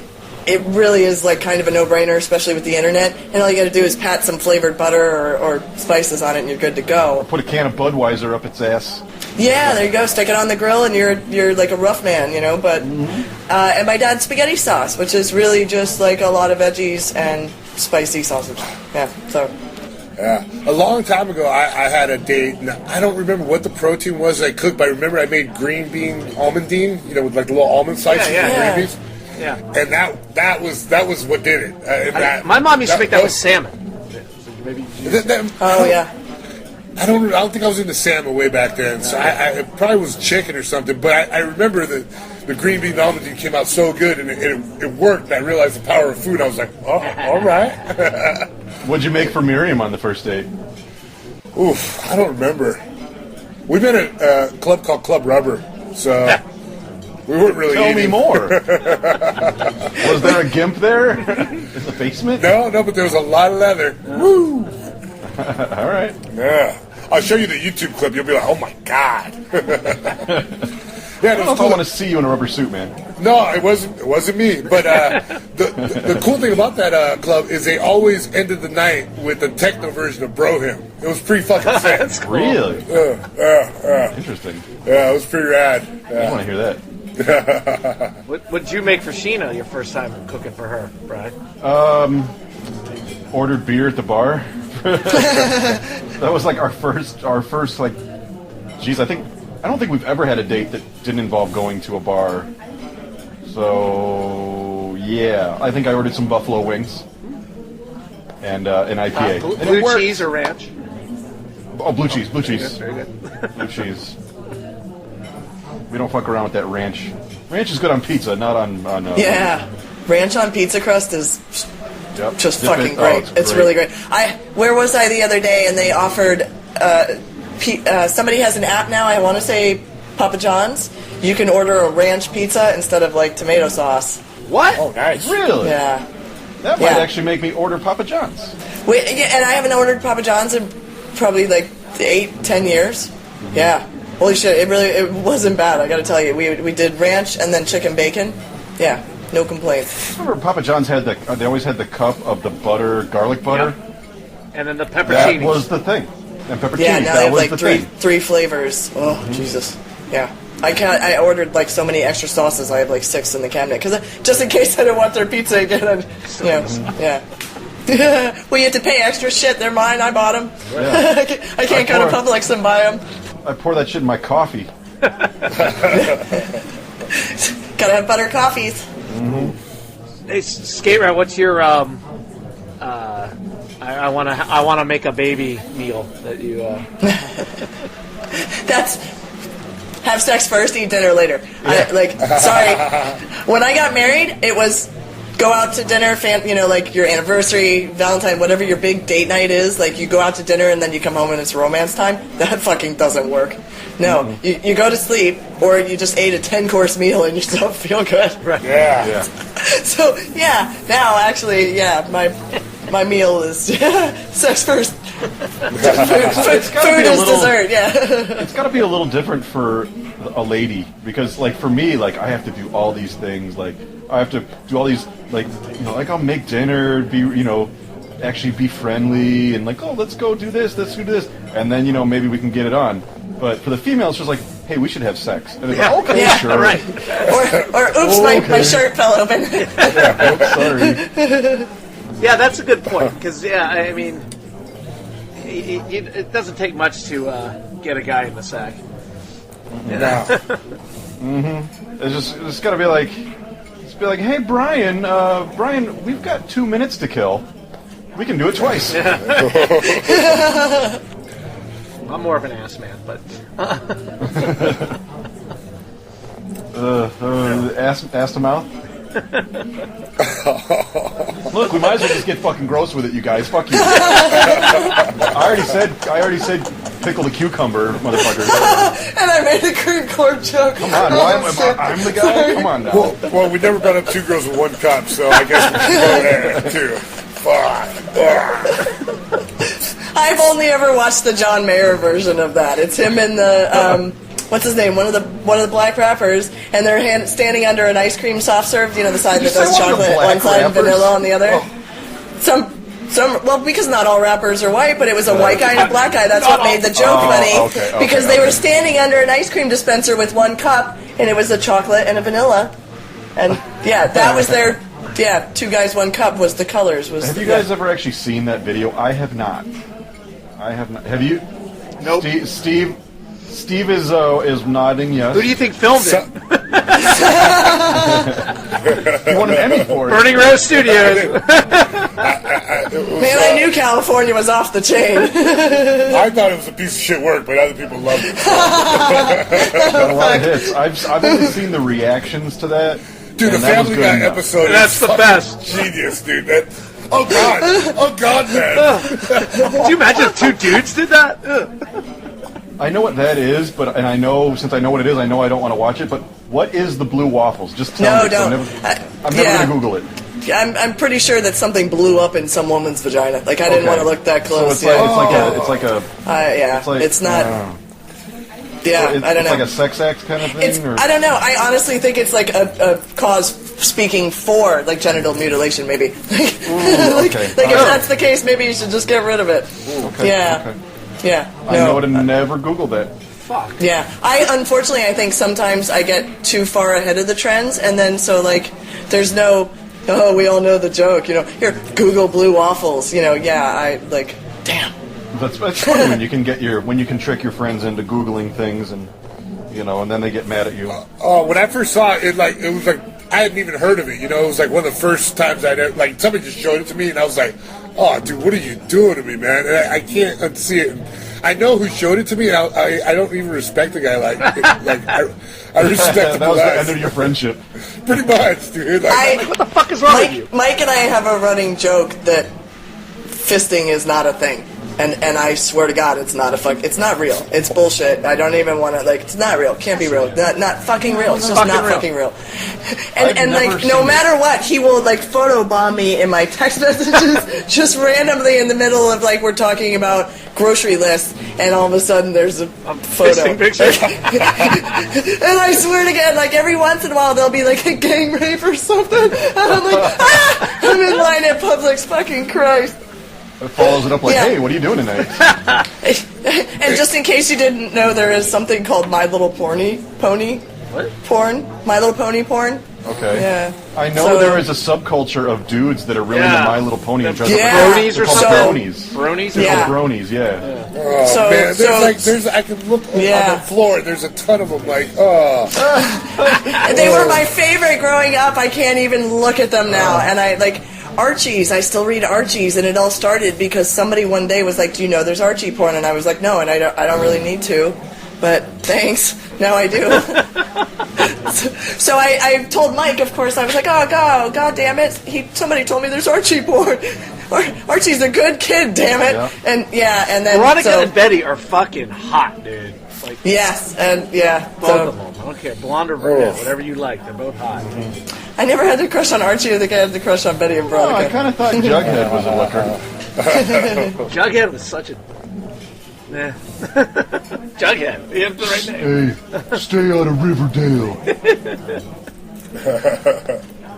[SPEAKER 5] It really is like kind of a no-brainer, especially with the internet. And all you got to do is pat some flavored butter or spices on it, and you're good to go.
[SPEAKER 8] Put a can of Budweiser up its ass.
[SPEAKER 5] Yeah, there you go. Stick it on the grill, and you're like a rough man, But and my dad's spaghetti sauce, which is really just like a lot of veggies and spicy sausage. Yeah, so.
[SPEAKER 1] Yeah. A long time ago, I had a date. Now, I don't remember what the protein was I cooked, but I remember I made green bean almondine, with like the little almond slices and green beans.
[SPEAKER 3] Yeah.
[SPEAKER 1] And that was what did it.
[SPEAKER 3] My mom used to make that with salmon. Maybe.
[SPEAKER 5] Yeah.
[SPEAKER 1] I don't think I was into salmon way back then, so it probably was chicken or something. But I remember the green bean almondine came out so good, and it worked. And I realized the power of food. I was like, oh, all right.
[SPEAKER 8] What'd you make for Miriam on the first date?
[SPEAKER 1] Oof, I don't remember. We met at a club called Club Rubber, so we weren't really
[SPEAKER 8] Tell
[SPEAKER 1] eating.
[SPEAKER 8] me more. Was there a gimp there in the basement?
[SPEAKER 1] No, but there was a lot of leather. Woo!
[SPEAKER 8] All right.
[SPEAKER 1] Yeah. I'll show you the YouTube clip. You'll be like, oh my God.
[SPEAKER 8] I don't know if I want to see you in a rubber suit, man.
[SPEAKER 1] No, it wasn't me. But the cool thing about that club is they always ended the night with the techno version of Bro Him. It was pretty fucking sick.
[SPEAKER 3] That's cool.
[SPEAKER 8] Really? Interesting.
[SPEAKER 1] Yeah, it was pretty rad.
[SPEAKER 8] I want to hear that.
[SPEAKER 3] What'd you make for Sheena your first time cooking for her, Brian?
[SPEAKER 8] Ordered beer at the bar. That was like our first like. Geez, I don't think we've ever had a date that didn't involve going to a bar. So yeah, I think I ordered some buffalo wings and an IPA.
[SPEAKER 3] Blue cheese or ranch?
[SPEAKER 8] Oh, blue cheese.
[SPEAKER 3] Very good.
[SPEAKER 8] Blue cheese. We don't fuck around with that ranch. Ranch is good on pizza, not on
[SPEAKER 5] ranch on pizza crust is just
[SPEAKER 8] Dip
[SPEAKER 5] fucking
[SPEAKER 8] it.
[SPEAKER 5] great.
[SPEAKER 8] Oh,
[SPEAKER 5] it's
[SPEAKER 8] great.
[SPEAKER 5] really great. Where was I the other day, and they offered somebody has an app now, I want to say Papa John's. You can order a ranch pizza instead of like tomato sauce.
[SPEAKER 3] What?
[SPEAKER 1] Oh, nice.
[SPEAKER 8] Really?
[SPEAKER 5] Yeah.
[SPEAKER 8] That might actually make me order Papa John's.
[SPEAKER 5] And I haven't ordered Papa John's in probably like 8-10 years. Mm-hmm. Yeah. Holy shit, it wasn't bad, I gotta tell you. We did ranch and then chicken bacon. Yeah, no complaints.
[SPEAKER 8] Remember Papa John's had they always had the cup of the garlic butter?
[SPEAKER 3] Yep. And then the pepperoni.
[SPEAKER 8] That was the thing. And pepperoni,
[SPEAKER 5] Yeah, now
[SPEAKER 8] that
[SPEAKER 5] they have
[SPEAKER 8] was
[SPEAKER 5] like
[SPEAKER 8] the thing.
[SPEAKER 5] three flavors. Oh, Jesus. Yeah. I ordered like so many extra sauces. I have like 6 in the cabinet because just in case I don't want their pizza again. Yeah. Well, you have to pay extra shit. They're mine. I bought them.
[SPEAKER 8] Yeah.
[SPEAKER 5] I can't go to Publix and buy them.
[SPEAKER 8] I pour that shit in my coffee.
[SPEAKER 5] Gotta have butter coffees.
[SPEAKER 3] Hey, Skate Rat, what's your I wanna make a baby meal that you
[SPEAKER 5] That's have sex first, eat dinner later. Sorry. When I got married, it was go out to dinner, like your anniversary, Valentine, whatever your big date night is. Like you go out to dinner and then you come home and it's romance time. That fucking doesn't work. No, you go to sleep or you just ate a 10-course meal and you still feel good.
[SPEAKER 3] Right.
[SPEAKER 1] Yeah.
[SPEAKER 5] So now actually, my meal is sex first. Food is dessert. Yeah.
[SPEAKER 8] It's got to be a little different for a lady because, like, for me, like, I have to do all these things. Like, I have to do all these, like, I'll make dinner, actually be friendly, and like, oh, let's go do this, and then maybe we can get it on. But for the female, it's just like, hey, we should have sex. And it's like, okay, sure.
[SPEAKER 3] Right.
[SPEAKER 5] Or oops, my shirt fell open.
[SPEAKER 8] Oops, sorry.
[SPEAKER 3] Yeah, that's a good point. Because I mean, it doesn't take much to get a guy in the sack.
[SPEAKER 1] No.
[SPEAKER 8] It's just gotta be like, hey, Brian, we've got 2 minutes to kill. We can do it twice.
[SPEAKER 3] I'm more of an ass man, but
[SPEAKER 8] ass to mouth. Look, we might as well just get fucking gross with it, you guys. Fuck you. I already said pickle the cucumber, motherfucker.
[SPEAKER 5] And I made a cream corn joke.
[SPEAKER 8] Come on, I'm the guy. Come on now.
[SPEAKER 1] Well, we never brought up 2 girls with 1 cup, so I guess we should go there too. Fuck.
[SPEAKER 5] I've only ever watched the John Mayer version of that. It's him and the what's his name? One of the black rappers, and they're standing under an ice cream soft serve. The side that does chocolate one side and vanilla on the other. Some well, because not all rappers are white, but it was a white guy and a black guy. That's what made the joke funny. Because they were standing under an ice cream dispenser with 1 cup, and it was a chocolate and a vanilla, and that was their. 2 guys, 1 cup was the colors.
[SPEAKER 8] Have you guys ever actually seen that video? I have not. Have you?
[SPEAKER 3] Nope.
[SPEAKER 8] Steve is nodding yes.
[SPEAKER 3] Who do you think filmed it?
[SPEAKER 8] He won an Emmy for it.
[SPEAKER 3] Burning Rose Studios.
[SPEAKER 5] Man, I knew California was off the chain.
[SPEAKER 1] I thought it was a piece of shit work, but other people loved it.
[SPEAKER 8] Got a lot of hits. I've only seen the reactions to that.
[SPEAKER 1] Dude, the Family Guy episode
[SPEAKER 3] That's the best.
[SPEAKER 1] Genius, dude. Oh, God, man.
[SPEAKER 3] Could you imagine if 2 dudes did that?
[SPEAKER 8] I know what that is, since I know what it is, I know I don't want to watch it, but what is the blue waffles? Just tell me.
[SPEAKER 5] Don't.
[SPEAKER 8] I'm never going to Google it.
[SPEAKER 5] I'm pretty sure that something blew up in some woman's vagina. Like, I didn't want to look that close.
[SPEAKER 8] So
[SPEAKER 5] It's not... Yeah,
[SPEAKER 8] it's
[SPEAKER 5] I don't know.
[SPEAKER 8] It's like a sex act kind of thing?
[SPEAKER 5] I don't know. I honestly think it's like a cause speaking for like genital mutilation, maybe. If that's the case, maybe you should just get rid of it. Yeah.
[SPEAKER 8] I know to never Google that.
[SPEAKER 3] Fuck.
[SPEAKER 5] Yeah. Unfortunately, I think sometimes I get too far ahead of the trends, and then there's no, we all know the joke, here, Google blue waffles, damn.
[SPEAKER 8] That's funny when you can trick your friends into Googling things and then they get mad at you.
[SPEAKER 1] When I first saw it, it was like I hadn't even heard of it. It was like one of the first times somebody just showed it to me, and I was like, "Oh, dude, what are you doing to me, man?" And I can't unsee it. And I know who showed it to me, and I don't even respect the guy I respect the
[SPEAKER 8] That was the end of your friendship.
[SPEAKER 1] Pretty much, dude.
[SPEAKER 3] What the fuck is wrong with you?
[SPEAKER 5] Mike and I have a running joke that fisting is not a thing. And I swear to God, it's not it's not real. It's bullshit. I don't even want to, it's not real. Can't be real. Not fucking real. It's just not fucking real. And no matter what, he will, photobomb me in my text messages, just randomly in the middle of, we're talking about grocery lists, and all of a sudden there's a photo.
[SPEAKER 3] Picture.
[SPEAKER 5] And I swear to God, every once in a while, there'll be, a gang rape or something, and I'm like, I'm in line at Publix, fucking Christ.
[SPEAKER 8] follows it up like,
[SPEAKER 5] Yeah.
[SPEAKER 8] hey, what are you doing tonight?
[SPEAKER 5] And just in case you didn't know, there is something called My Little Pony.
[SPEAKER 3] What?
[SPEAKER 5] Porn. My Little Pony porn.
[SPEAKER 8] Okay.
[SPEAKER 5] Yeah.
[SPEAKER 8] I know
[SPEAKER 5] So-
[SPEAKER 8] there is a subculture of dudes that are really
[SPEAKER 3] Yeah.
[SPEAKER 8] into My Little Pony and dress
[SPEAKER 5] Yeah.
[SPEAKER 8] up like
[SPEAKER 3] Bronies
[SPEAKER 8] they're
[SPEAKER 3] or
[SPEAKER 8] called
[SPEAKER 3] something?
[SPEAKER 8] bronies.
[SPEAKER 3] Bronies?
[SPEAKER 8] They're
[SPEAKER 5] Yeah.
[SPEAKER 8] called bronies, yeah.
[SPEAKER 1] Oh,
[SPEAKER 5] So-
[SPEAKER 1] man,
[SPEAKER 5] so-
[SPEAKER 1] there's I can look on
[SPEAKER 5] Yeah.
[SPEAKER 1] the floor. There's a ton of them. Like, oh,
[SPEAKER 5] They were my favorite growing up. I can't even look at them now. And I like Archie's. I still read Archie's, and it all started because somebody one day was like, "Do you know there's Archie porn?" And I was like, "No," and I don't really need to, but thanks. Now I do. So I told Mike. Of course, I was like, "Oh God damn it!" Somebody told me there's Archie porn. Archie's a good kid, damn it.
[SPEAKER 8] Yeah.
[SPEAKER 5] And then
[SPEAKER 3] Veronica and Betty are fucking hot, dude. Like,
[SPEAKER 5] yes, and yeah.
[SPEAKER 3] both
[SPEAKER 5] So
[SPEAKER 3] of them. I don't care. Blonde or brunette, whatever you like. They're both hot.
[SPEAKER 5] I never had the crush on Archie. I think I had the crush on Betty and
[SPEAKER 8] Oh, I
[SPEAKER 5] Veronica.
[SPEAKER 8] kind of thought Jughead was a looker.
[SPEAKER 3] Jughead was such a... Nah. Jughead. He has the right name.
[SPEAKER 8] Hey, stay out of Riverdale.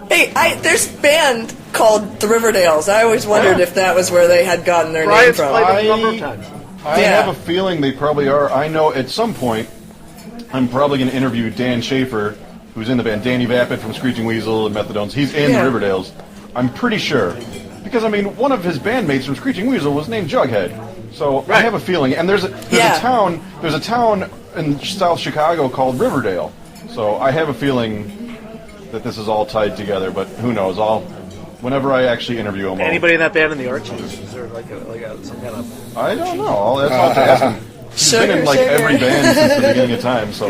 [SPEAKER 5] Hey, there's a band called the Riverdales. I always wondered if that was where they had gotten their
[SPEAKER 3] Brian's
[SPEAKER 5] name
[SPEAKER 3] played
[SPEAKER 5] from.
[SPEAKER 3] them a number of times.
[SPEAKER 8] I
[SPEAKER 5] Yeah.
[SPEAKER 8] have a feeling they probably are. I know at some point I'm probably going to interview Dan Schaefer, who's in the band, Danny Vapid from Screeching Weasel and Methadones. He's in
[SPEAKER 5] Yeah.
[SPEAKER 8] the Riverdales. I'm pretty sure. Because, I mean, one of his bandmates from Screeching Weasel was named Jughead. So I have a feeling. And there's a town in South Chicago called Riverdale. So I have a feeling that this is all tied together, but who knows? Whenever I actually interview him,
[SPEAKER 3] Anybody in that band in the Archies? Is there like some kind of...
[SPEAKER 8] I don't know. I'll have to ask him. He's been in like
[SPEAKER 5] Sugar.
[SPEAKER 8] every band since the beginning of time, so.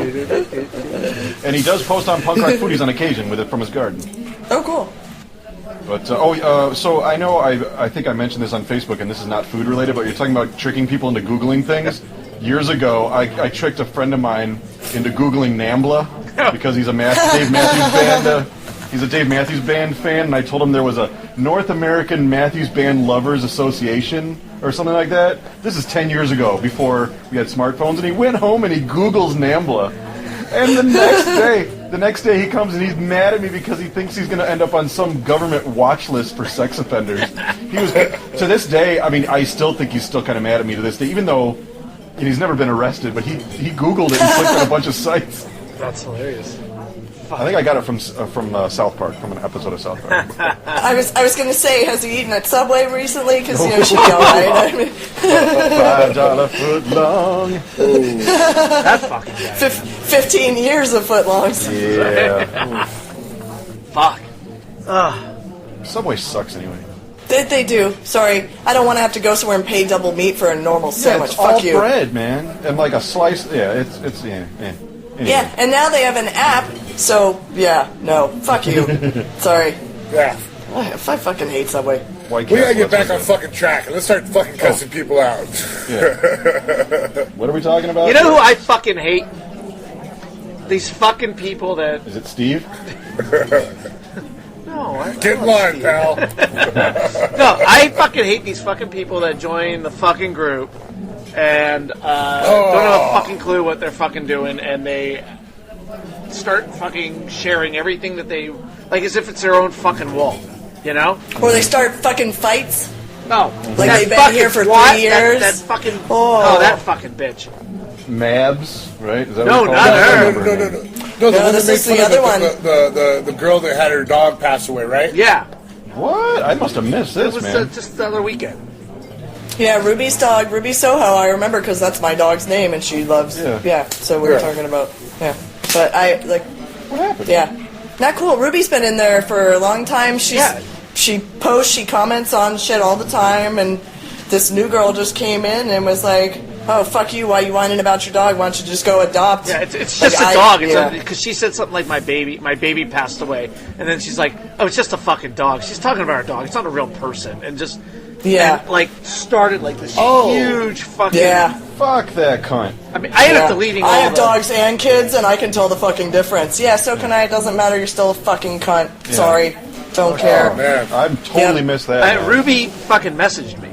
[SPEAKER 8] And he does post on Punk Rock Foodies on occasion with it from his garden.
[SPEAKER 5] Oh, cool.
[SPEAKER 8] But so I know I think I mentioned this on Facebook, and this is not food related, but you're talking about tricking people into Googling things. Years ago, I tricked a friend of mine into Googling Nambla because he's a Dave Matthews Band. He's a Dave Matthews Band fan, and I told him there was a North American Matthews Band Lovers Association or something like that. This is 10 years ago, before we had smartphones, and he went home and he Googles Nambla. And the next day he comes and he's mad at me because he thinks he's going to end up on some government watch list for sex offenders. He was, to this day, I mean, I still think he's still kind of mad at me to this day, even though he's never been arrested, but he Googled it and clicked on a bunch of sites.
[SPEAKER 3] That's hilarious.
[SPEAKER 8] I think I got it from South Park, from an episode of South Park.
[SPEAKER 5] I was gonna say, has he eaten at Subway recently? Because she'd be all right. I mean,
[SPEAKER 8] $5 foot long.
[SPEAKER 3] That fucking guy.
[SPEAKER 5] 15 years of footlongs.
[SPEAKER 8] Yeah.
[SPEAKER 3] Fuck.
[SPEAKER 8] Subway sucks anyway.
[SPEAKER 5] They do. Sorry, I don't want to have to go somewhere and pay double meat for a normal sandwich.
[SPEAKER 8] It's
[SPEAKER 5] Fuck
[SPEAKER 8] all
[SPEAKER 5] you.
[SPEAKER 8] bread, man, and like a slice. Yeah, it's yeah. Anyway.
[SPEAKER 5] Yeah, and now they have an app. So yeah, no, fuck you. Sorry.
[SPEAKER 1] yeah.
[SPEAKER 5] I fucking hate Subway.
[SPEAKER 8] White
[SPEAKER 1] We gotta
[SPEAKER 8] Castle,
[SPEAKER 1] get back on
[SPEAKER 8] that's
[SPEAKER 1] fucking track and let's start fucking cussing people out.
[SPEAKER 8] What are we talking about?
[SPEAKER 3] You know who I fucking hate? These fucking people that...
[SPEAKER 8] Is it Steve?
[SPEAKER 3] No,
[SPEAKER 1] Get in line, pal.
[SPEAKER 3] No, I fucking hate these fucking people that join the fucking group and don't have a fucking clue what they're fucking doing, and they start fucking sharing everything that they... Like as if it's their own fucking wall, you know?
[SPEAKER 5] Or they start fucking fights.
[SPEAKER 3] No.
[SPEAKER 5] Like
[SPEAKER 3] that
[SPEAKER 5] they've been
[SPEAKER 3] fucking
[SPEAKER 5] here for
[SPEAKER 3] twat,
[SPEAKER 5] 3 years.
[SPEAKER 3] That fucking...
[SPEAKER 5] Oh.
[SPEAKER 3] Oh, that fucking bitch.
[SPEAKER 8] Mabs, right? Is that
[SPEAKER 3] No,
[SPEAKER 8] what you
[SPEAKER 3] not
[SPEAKER 8] call it?
[SPEAKER 3] her.
[SPEAKER 1] No, the
[SPEAKER 5] No,
[SPEAKER 1] one
[SPEAKER 5] this
[SPEAKER 1] that
[SPEAKER 5] is
[SPEAKER 1] made
[SPEAKER 5] the
[SPEAKER 1] fun
[SPEAKER 5] other
[SPEAKER 1] of
[SPEAKER 5] one.
[SPEAKER 1] the girl that had her dog pass away, right?
[SPEAKER 3] Yeah.
[SPEAKER 8] What? I must have missed
[SPEAKER 3] It
[SPEAKER 8] this,
[SPEAKER 3] was
[SPEAKER 8] man.
[SPEAKER 3] just the other weekend.
[SPEAKER 5] Yeah, Ruby's dog, Ruby Soho. I remember because that's my dog's name, and she loves.
[SPEAKER 8] Yeah.
[SPEAKER 5] So we were talking about. Yeah, but I like.
[SPEAKER 8] What happened?
[SPEAKER 5] Yeah, not cool. Ruby's been in there for a long time. She posts, she comments on shit all the time, and this new girl just came in and was like, "Oh, fuck you! Why you whining about your dog? Why don't you just go adopt?"
[SPEAKER 3] Yeah, it's
[SPEAKER 5] Like,
[SPEAKER 3] just a dog. It's
[SPEAKER 5] yeah.
[SPEAKER 3] because she said something like my baby passed away, and then she's like, "Oh, it's just a fucking dog." She's talking about her dog. It's not a real person, and just and, like started like this huge fucking
[SPEAKER 8] Fuck that cunt.
[SPEAKER 3] I mean, I ended up deleting all
[SPEAKER 5] I have
[SPEAKER 3] the-
[SPEAKER 5] dogs and kids, and I can tell the fucking difference. Yeah, so can I. It doesn't matter. You're still a fucking cunt.
[SPEAKER 8] Yeah.
[SPEAKER 5] Sorry, don't care.
[SPEAKER 1] Oh, man.
[SPEAKER 8] I'm totally missed that. man.
[SPEAKER 3] Ruby fucking messaged me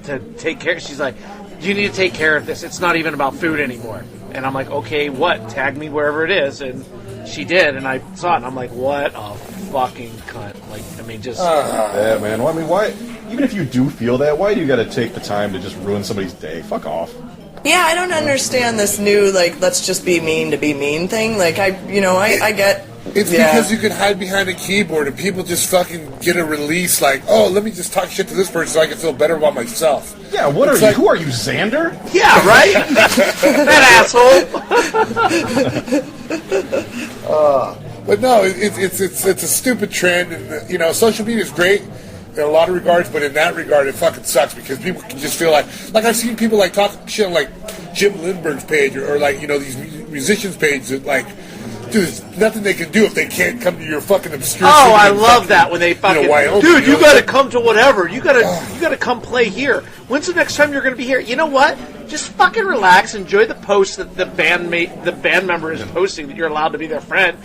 [SPEAKER 3] to take care. She's like, "You need to take care of this. It's not even about food anymore." And I'm like, "Okay, what? Tag me wherever it is." And she did, and I saw it, and I'm like, "What a fucking cunt!" Like, I mean, just
[SPEAKER 8] Yeah, man. Well, I mean, why? even if you do feel that, why do you got to take the time to just ruin somebody's day? Fuck off.
[SPEAKER 5] Yeah, I don't understand this new, like, let's just be mean to be mean thing. Like, I get...
[SPEAKER 1] It's because you can hide behind a keyboard and people just fucking get a release like, oh, let me just talk shit to this person so I can feel better about myself.
[SPEAKER 8] Yeah, what are you? Who are you, Xander?
[SPEAKER 3] Yeah, right? That asshole.
[SPEAKER 1] But no, it's a stupid trend, and you know, social media is great in a lot of regards, but in that regard, it fucking sucks because people can just feel like I've seen people like talk shit on like Jim Lindbergh's page or like, you know, these musicians' page that like, dude, there's nothing they can do if they can't come to your fucking obscure.
[SPEAKER 3] Oh, I love that when they fucking,
[SPEAKER 1] Wyoming,
[SPEAKER 3] dude, you gotta come to whatever. You gotta come play here. When's the next time you're gonna be here? You know what? Just fucking relax, enjoy the post that the band member is posting that you're allowed to be their friend,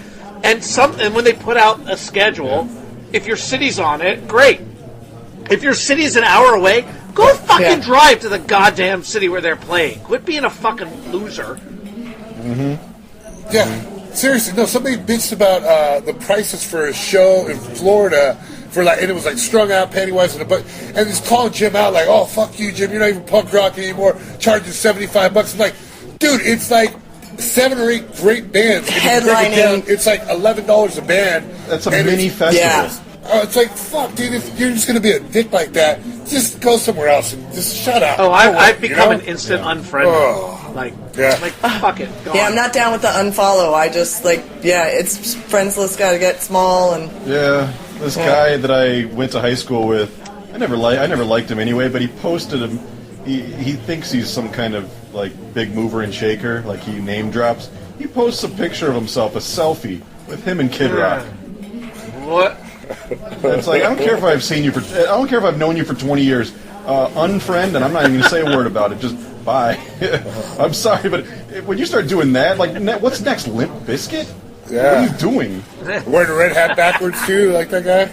[SPEAKER 3] and when they put out a schedule, if your city's on it, great. If your city's an hour away, go fucking drive to the goddamn city where they're playing. Quit being a fucking loser.
[SPEAKER 1] Mm-hmm. Yeah. Seriously, no. Somebody bitched about the prices for a show in Florida for like, and it was like strung out, Pennywise, and just calling Jim out like, "Oh, fuck you, Jim. You're not even punk rock anymore. Charging $75." I'm like, dude, it's like 7 or 8 great bands.
[SPEAKER 5] Headlining.
[SPEAKER 1] It's like $11 a band.
[SPEAKER 8] That's a mini festival.
[SPEAKER 5] Yeah.
[SPEAKER 1] It's like, fuck, dude. If you're just gonna be a dick like that, just go somewhere else and just shut up.
[SPEAKER 3] Oh, I've become an instant unfriend. Like fuck it. Go on.
[SPEAKER 5] I'm not down with the unfollow. I just it's friends list got to get small and.
[SPEAKER 8] Yeah, this guy that I went to high school with, I never liked him anyway. But he posted him. He thinks he's some kind of like big mover and shaker. Like he name drops. He posts a picture of himself, a selfie with him and Kid Rock.
[SPEAKER 3] What?
[SPEAKER 8] It's like, I don't care if I've known you for 20 years. Unfriend, and I'm not even going to say a word about it. Just bye. I'm sorry, but when you start doing that, like, what's next? Limp Bizkit?
[SPEAKER 1] Yeah.
[SPEAKER 8] What are you doing?
[SPEAKER 1] Wearing a red hat backwards too, like that guy.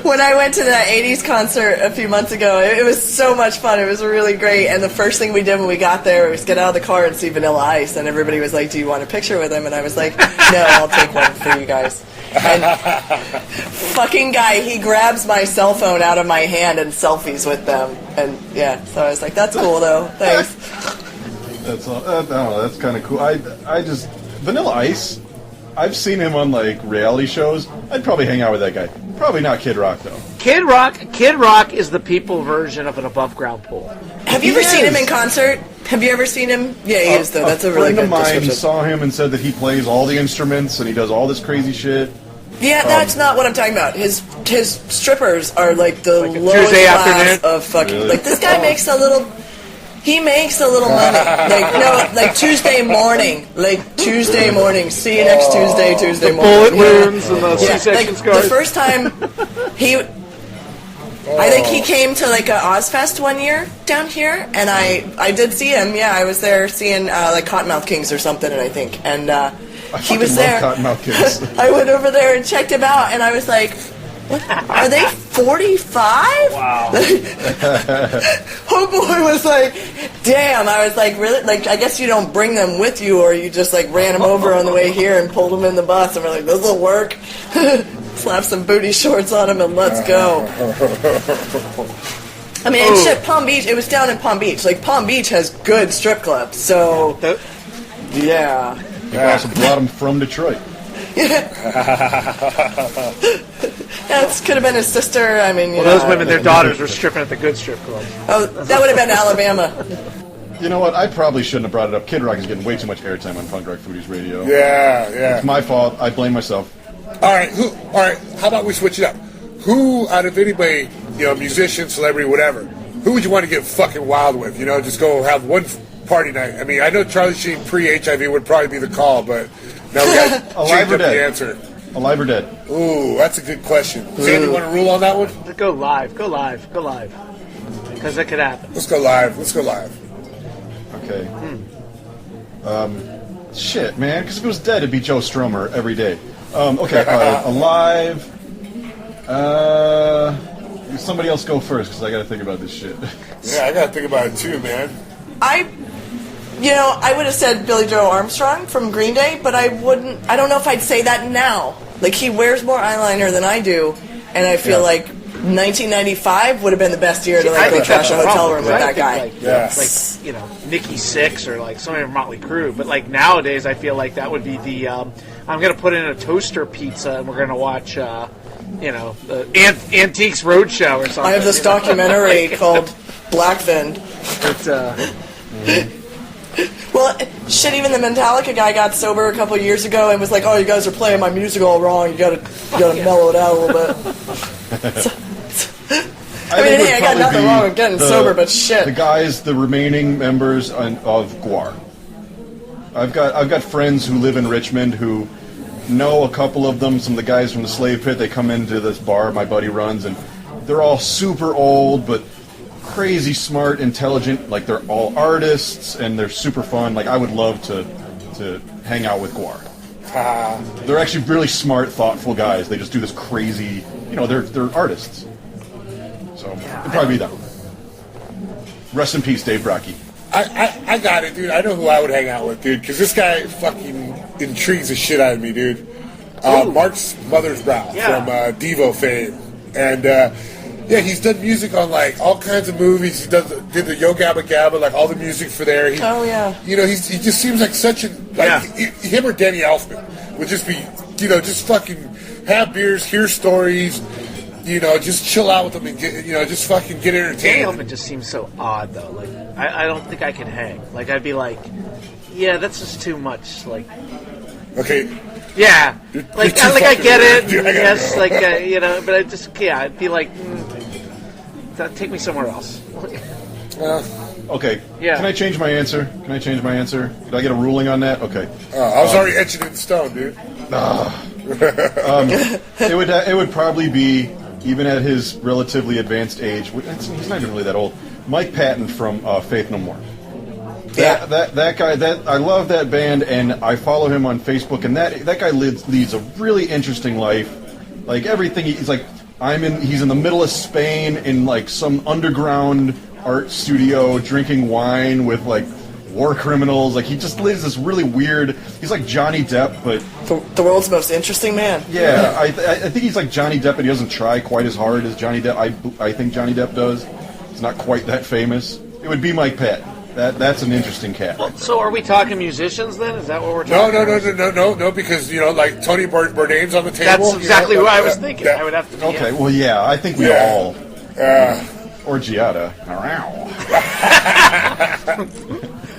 [SPEAKER 5] When I went to that 80s concert a few months ago, it was so much fun. It was really great. And the first thing we did when we got there was get out of the car and see Vanilla Ice. And everybody was like, "Do you want a picture with him?" And I was like, "No, I'll take one for you guys." And fucking guy, he grabs my cell phone out of my hand and selfies with them. And yeah, so I was like, "That's cool though. Thanks."
[SPEAKER 8] That's that's kind of cool. I just Vanilla Ice. I've seen him on like reality shows. I'd probably hang out with that guy. Probably not Kid Rock though.
[SPEAKER 3] Kid Rock is the people version of an above ground pool.
[SPEAKER 5] Have you ever seen him in concert? Have you ever seen him? Yeah, he is though. That's a really good
[SPEAKER 8] friend of mine
[SPEAKER 5] description.
[SPEAKER 8] saw him and said that he plays all the instruments and he does all this crazy shit.
[SPEAKER 5] Yeah, that's not what I'm talking about. His strippers are like the lowest
[SPEAKER 3] Tuesday
[SPEAKER 5] class
[SPEAKER 3] afternoon?
[SPEAKER 5] of fucking.
[SPEAKER 8] Really?
[SPEAKER 5] Like this guy makes a little. He makes a little money. Like Tuesday morning. See you next Tuesday morning.
[SPEAKER 3] Bullet wounds and the C-section scars.
[SPEAKER 5] The first time I think he came to like a Ozfest one year down here, and I did see him. Yeah, I was there seeing like Cottonmouth Kings or something, and I think, and he was there.
[SPEAKER 8] Cottonmouth Kings.
[SPEAKER 5] I went over there and checked him out, and I was like, "What? Are they 45?"
[SPEAKER 3] Wow.
[SPEAKER 5] Homeboy was like, "Damn!" I was like, "Really? Like, I guess you don't bring them with you, or you just like ran them over on the way here and pulled them in the bus." And we're like, "This will work." Slap some booty shorts on him and let's go. I mean, and shit, Palm Beach. It was down in Palm Beach. Like Palm Beach has good strip clubs, so yeah.
[SPEAKER 8] You also brought him from Detroit.
[SPEAKER 5] That could have been his sister. I mean,
[SPEAKER 3] those women, their daughters were stripping at the good strip club.
[SPEAKER 5] Oh, that would have been Alabama.
[SPEAKER 8] You know what? I probably shouldn't have brought it up. Kid Rock is getting way too much airtime on Punk Rock Foodies Radio.
[SPEAKER 1] Yeah.
[SPEAKER 8] It's my fault. I blame myself.
[SPEAKER 1] All right. How about we switch it up? Who out of anybody, musician, celebrity, whatever, who would you want to get fucking wild with? Just go have one party night. I mean, I know Charlie Sheen pre-HIV would probably be the call, but now we got to change up the answer.
[SPEAKER 8] Alive or dead?
[SPEAKER 1] Ooh, that's a good question. Sandy, you want to rule on that one?
[SPEAKER 3] Go live. Because it could happen.
[SPEAKER 1] Let's go live.
[SPEAKER 8] Okay. Shit, man. Because if it was dead, it'd be Joe Strummer every day. Okay, alive. Somebody else go first, because I got to think about this shit.
[SPEAKER 1] Yeah, I got to think about it too, man.
[SPEAKER 5] I would have said Billy Joe Armstrong from Green Day, but I don't know if I'd say that now. Like, he wears more eyeliner than I do, and I feel like 1995 would have been the best year to like go trash a hotel room with that guy.
[SPEAKER 3] Like, you know, Nikki Sixx or like somebody from Motley Crue. But like nowadays, I feel like that would be the. I'm gonna put in a toaster pizza and we're gonna watch. You know, the Antiques Roadshow or something.
[SPEAKER 5] I have this documentary called Blackfin. Well, shit, even the Metallica guy got sober a couple years ago and was like, "Oh, you guys are playing my music all wrong. You gotta mellow it out a little bit." I got nothing wrong with getting sober, but shit.
[SPEAKER 8] The remaining members of GWAR. I've got friends who live in Richmond who know a couple of them. Some of the guys from the Slave Pit. They come into this bar my buddy runs, and they're all super old, but crazy smart, intelligent. Like they're all artists, and they're super fun. Like I would love to hang out with GWAR. They're actually really smart, thoughtful guys. They just do this crazy. You know, they're artists. So it'd probably be them. Rest in peace, Dave Brocky.
[SPEAKER 1] I got it, dude. I know who I would hang out with, dude, because this guy fucking intrigues the shit out of me, dude. Mark's Mother's Brow from Devo fame. And, yeah, he's done music on, like, all kinds of movies. He did the Yo Gabba Gabba, like, all the music for there.
[SPEAKER 5] Oh, yeah.
[SPEAKER 1] You know, he just seems like such a, like, him or Danny Elfman would just be, you know, just fucking have beers, hear stories, you know, just chill out with them and get, you know, just fucking get entertained.
[SPEAKER 3] Danny Elfman just seems so odd, though. Like, I don't think I could hang. Like, I'd be like, yeah, that's just too much. Like,
[SPEAKER 1] okay.
[SPEAKER 3] Yeah, like I get it.
[SPEAKER 1] Dude,
[SPEAKER 3] yes, like you know, but I just I'd be like, take me somewhere else.
[SPEAKER 8] Okay.
[SPEAKER 3] Yeah.
[SPEAKER 8] Can I change my answer? Did I get a ruling on that? Okay.
[SPEAKER 1] I was already etching it in stone, dude.
[SPEAKER 8] It would probably be, even at his relatively advanced age. He's not even really that old. Mike Patton from Faith No More. That guy, I love that band, and I follow him on Facebook, and that guy leads a really interesting life. Like everything, he's like, he's in the middle of Spain in like some underground art studio, drinking wine with like war criminals. Like he just lives this really weird. He's like Johnny Depp, but
[SPEAKER 5] the world's most interesting man.
[SPEAKER 8] Yeah, I think he's like Johnny Depp, but he doesn't try quite as hard as Johnny Depp. I think Johnny Depp does. He's not quite that famous. It would be Mike Patton. That's an interesting cat.
[SPEAKER 3] Well, so are we talking musicians then? Is that what we're talking about?
[SPEAKER 1] No, because, you know, like Tony Bourdain's on the table.
[SPEAKER 3] That's exactly who I was thinking. I would have to be.
[SPEAKER 8] Okay, well, yeah, I think we all. Or Giada.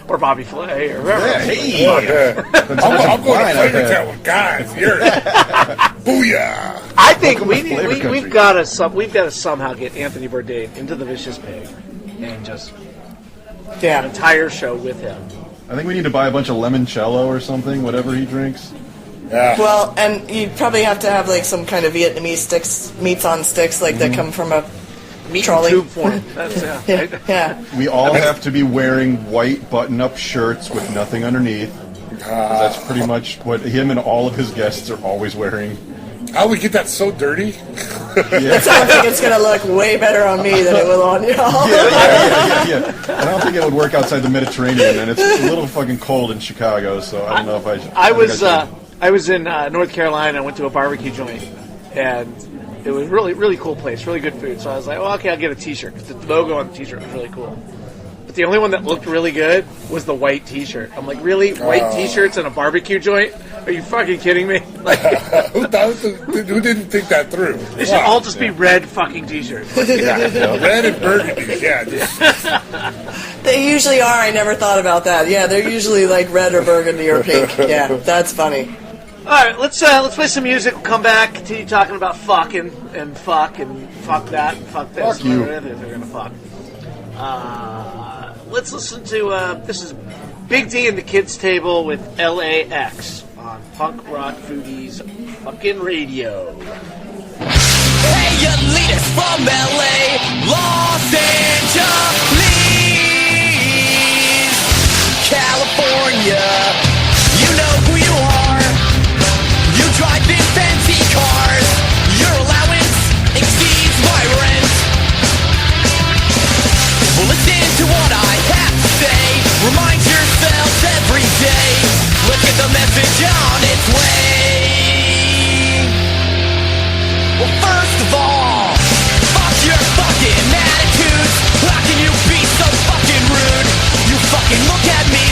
[SPEAKER 3] Or Bobby Flay, or whoever.
[SPEAKER 1] I'm going to Flavor Town with guys. Booyah!
[SPEAKER 3] I think we've got to somehow get Anthony Bourdain into the Vicious Pig and just an entire show with him.
[SPEAKER 8] I think we need to buy a bunch of limoncello or something, whatever he drinks.
[SPEAKER 1] Yeah.
[SPEAKER 5] Well, and you probably have to have like some kind of Vietnamese meats on sticks, like that come from a trolley.
[SPEAKER 3] Tube form. That's,
[SPEAKER 5] yeah.
[SPEAKER 8] We all have to be wearing white button-up shirts with nothing underneath. That's pretty much what him and all of his guests are always wearing.
[SPEAKER 1] How we get that so dirty?
[SPEAKER 5] That's how I think it's going to look way better on me than it will on y'all.
[SPEAKER 8] Yeah. I don't think it would work outside the Mediterranean, and it's a little fucking cold in Chicago, so I don't know if I should.
[SPEAKER 3] I was in North Carolina. I went to a barbecue joint, and it was really, really cool place, really good food. So I was like, okay, I'll get a T-shirt, because the logo on the T-shirt was really cool. But the only one that looked really good was the white T-shirt. I'm like, really? White T-shirts and a barbecue joint? Are you fucking kidding me? Like,
[SPEAKER 1] who didn't think that through?
[SPEAKER 3] They should all just be red fucking T-shirts.
[SPEAKER 1] Red and burgundy, yeah.
[SPEAKER 5] They usually are. I never thought about that. Yeah, they're usually like red or burgundy or pink. Yeah, that's funny.
[SPEAKER 3] All right, let's play some music. We'll come back, continue talking about fucking and fuck that and fuck this.
[SPEAKER 8] Fuck you.
[SPEAKER 3] They're gonna fuck. Let's listen to this is Big D and the Kids Table with LAX on Punk Rock Foodies fucking radio.
[SPEAKER 2] Hey, you leaders from LA, Los Angeles, California, you know who you are. You drive in fancy cars, your allowance exceeds my rent. Well, listen to what I have to say, remind yourselves every day, look at the message on its way. Well, first of all,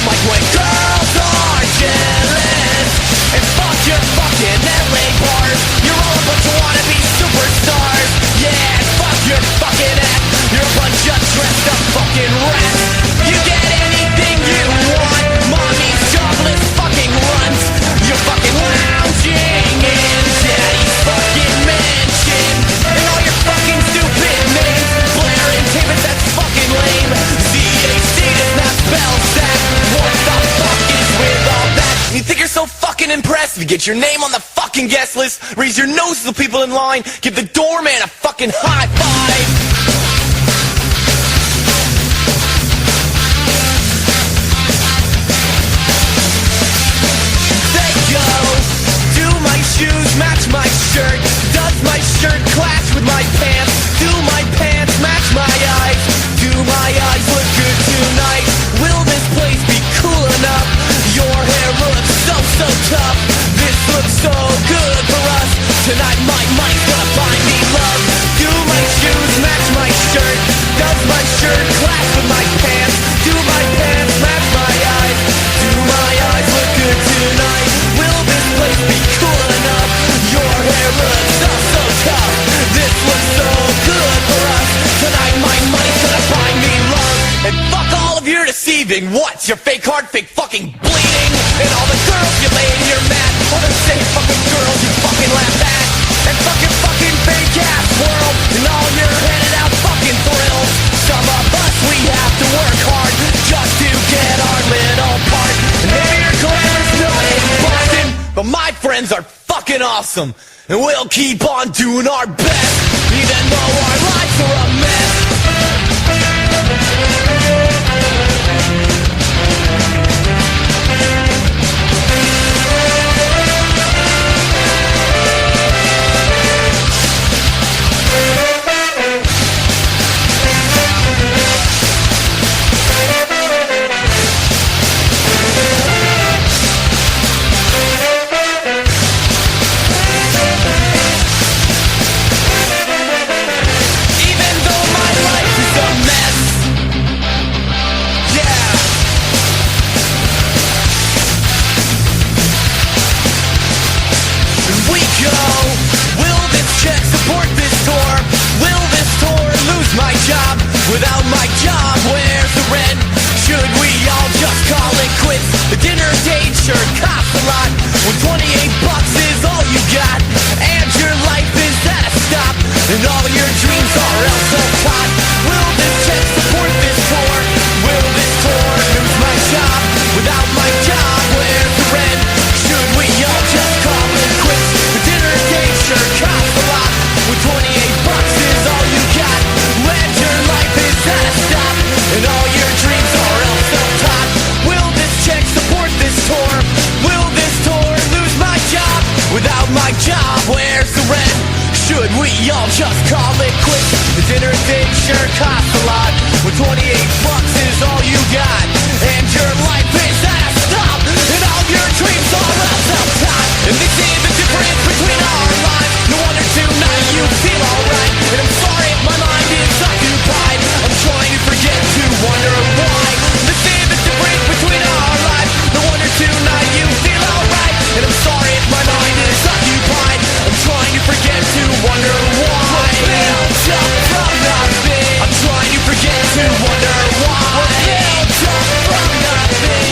[SPEAKER 2] Like when girls are jealous. And fuck your fucking LA bars. You're all a bunch of wannabe superstars. Yeah, and fuck your fucking act. You're a bunch of dressed up fucking rats. You get anything you want. Mommy's jobless fucking runs. You're fucking lounging in daddy's fucking mansion. And all your fucking stupid names. Blair and David, that's fucking lame. ZHD does not spell that. What the fuck is with all that? You think you're so fucking impressed? You get your name on the fucking guest list. Raise your nose to the people in line. Give the doorman a fucking high five. Do my shoes match my shirt? Does my shirt clash with my pants? Do my pants match my eyes? Do my eyes look good tonight? Will this place be cool enough? Your hair looks so tough. This looks so good for us. Tonight my money's gonna buy me love. Do my shoes match my shirt? Does my shirt clash with my pants? Do my pants match my eyes? Do my eyes look good tonight? Will this place be cool enough? Your hair looks so tough. This looks so good for us. Tonight my money's gonna buy me love. And fuck all of your deceiving. What's your fake heart, fake fucking bleeding? And all the girls you lay in your mat. All the same fucking girls you fucking laugh at. And fucking fake ass world. And all your headed out fucking thrills. Some of us, we have to work hard just to get our little part. And maybe your glamour's not in Boston, but my friends are fucking awesome. And we'll keep on doing our best, even though our lives are a mess. Without my job, where's the rent? Should we all just call it quits? The dinner date sure costs a lot. When 28 bucks is all you got, and your life is at a stop, and all your dreams are else self-taught. Will this check support this tour? Will this tour lose my job? Without my job, where's the rent? Should we all just call it quits? The dinner date sure costs a lot. When 28 bucks is all you got, and your life is at a stop, and all your dreams are else self-taught. Will this check support this tour? Will this tour lose my job? Without my job, where's the rent? Should we all just call it quits? The dinner date sure costs a lot. When 28 bucks is all you got, and your life is at a stop, and all your dreams are else self-taught. And they see the difference between our lives. No wonder tonight you feel alright. And I'm sorry if my mind is occupied. I'm trying to forget to wonder why. They see the difference between our lives. No wonder tonight you feel alright. And I'm sorry if my mind is occupied. I'm trying to forget to wonder why. Built up from nothing. I'm trying to forget to wonder why. Built up from nothing.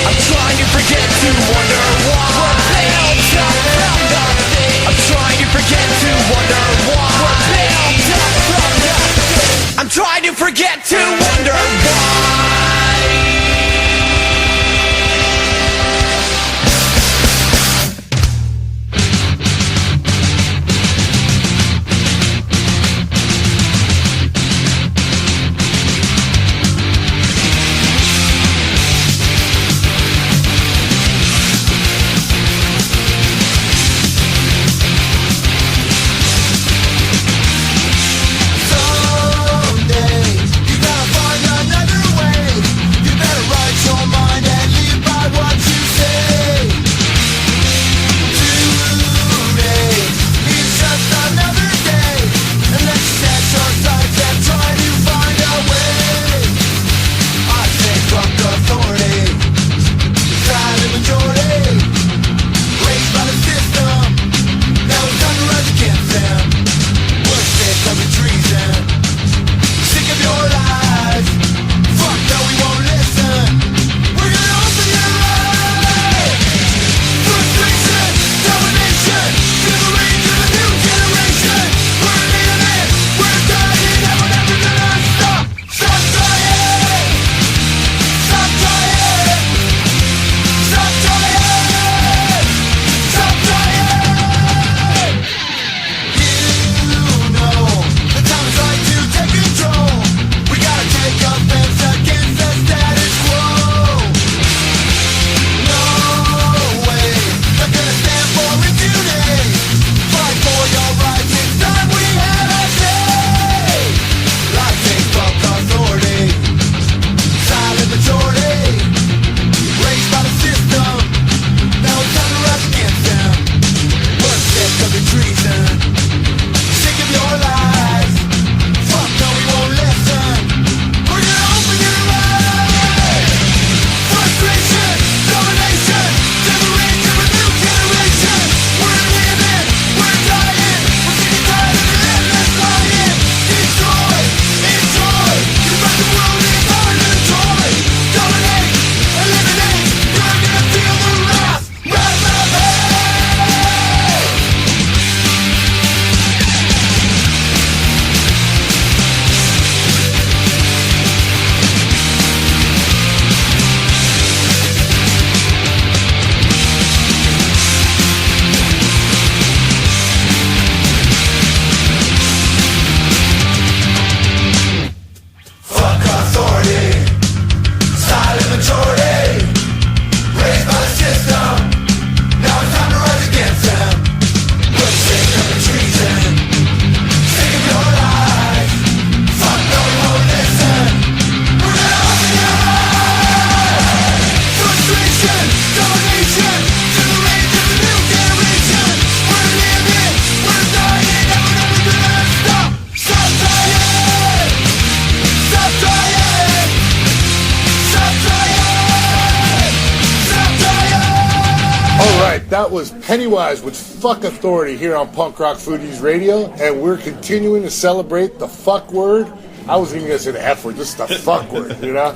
[SPEAKER 1] was Pennywise with Fuck Authority here on Punk Rock Foodies Radio, and we're continuing to celebrate the fuck word. I wasn't even going to say the F word, just the fuck word, you know?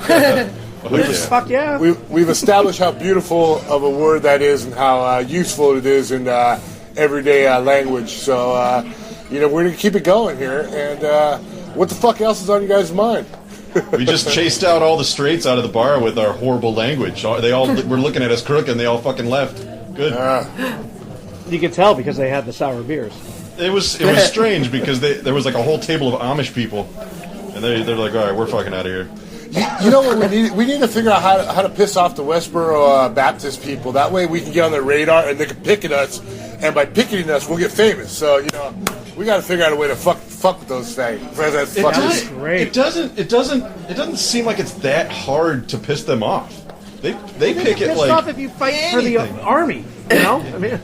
[SPEAKER 3] Fuck yeah.
[SPEAKER 1] We've established how beautiful of a word that is and how useful it is in everyday language. So, we're going to keep it going here. And what the fuck else is on you guys' mind?
[SPEAKER 8] We just chased out all the straights out of the bar with our horrible language. They all were looking at us crook, and they all fucking left. Good.
[SPEAKER 3] You could tell because they had the sour beers.
[SPEAKER 8] It was strange because there was like a whole table of Amish people, and they're like, all right, we're fucking out of here.
[SPEAKER 1] You know what we need? We need to figure out how to piss off the Westboro Baptist people. That way we can get on their radar and they can picket us, and by picketing us, we'll get famous. So we got to figure out a way to fuck with those things.
[SPEAKER 8] It doesn't seem like it's that hard to piss them off. They picket
[SPEAKER 3] pissed
[SPEAKER 8] like
[SPEAKER 3] off if you fight for the army. You know, I mean,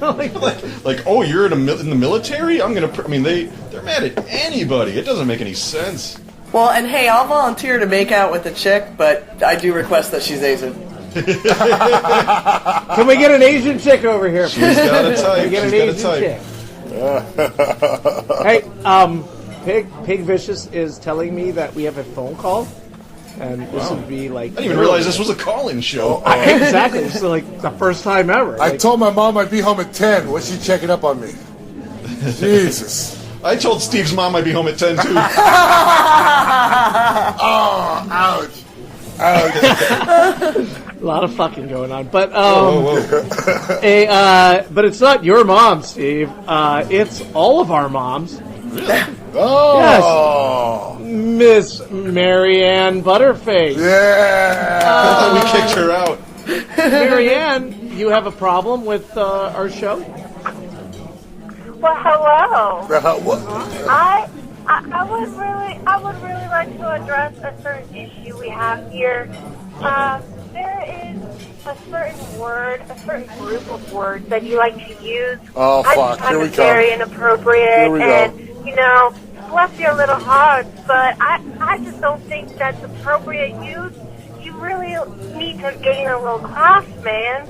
[SPEAKER 8] like oh, you're in the military. I'm gonna. They're mad at anybody. It doesn't make any sense.
[SPEAKER 5] Well, and hey, I'll volunteer to make out with a chick, but I do request that she's Asian.
[SPEAKER 3] Can we get an Asian chick over here?
[SPEAKER 8] She's got a type.
[SPEAKER 3] Can we get an Asian chick? Hey, Pig Vicious is telling me that we have a phone call, and this would be like...
[SPEAKER 8] I didn't even realize this was a call-in show.
[SPEAKER 3] Exactly. This is like the first time ever.
[SPEAKER 1] I told my mom I'd be home at 10. What's she checking up on me? Jesus.
[SPEAKER 8] I told Steve's mom I'd be home at 10, too.
[SPEAKER 1] Oh, ouch.
[SPEAKER 3] A lot of fucking going on. But, but it's not your mom, Steve. It's all of our moms.
[SPEAKER 8] Really?
[SPEAKER 1] Oh.
[SPEAKER 3] Yes. Miss Marianne Butterface.
[SPEAKER 1] Yeah.
[SPEAKER 8] I thought we kicked her out.
[SPEAKER 3] Marianne, you have a problem with our show?
[SPEAKER 10] Well, hello.
[SPEAKER 1] What?
[SPEAKER 10] I would really like to address a certain issue we have here. There is a certain word, a certain group of words that you like to use.
[SPEAKER 1] Oh, fuck.
[SPEAKER 10] I just find
[SPEAKER 1] Here we
[SPEAKER 10] it very
[SPEAKER 1] come.
[SPEAKER 10] inappropriate.
[SPEAKER 1] Here we go.
[SPEAKER 10] And, bless your little hearts, but I just don't think that's appropriate use. You really need to gain a little class, man.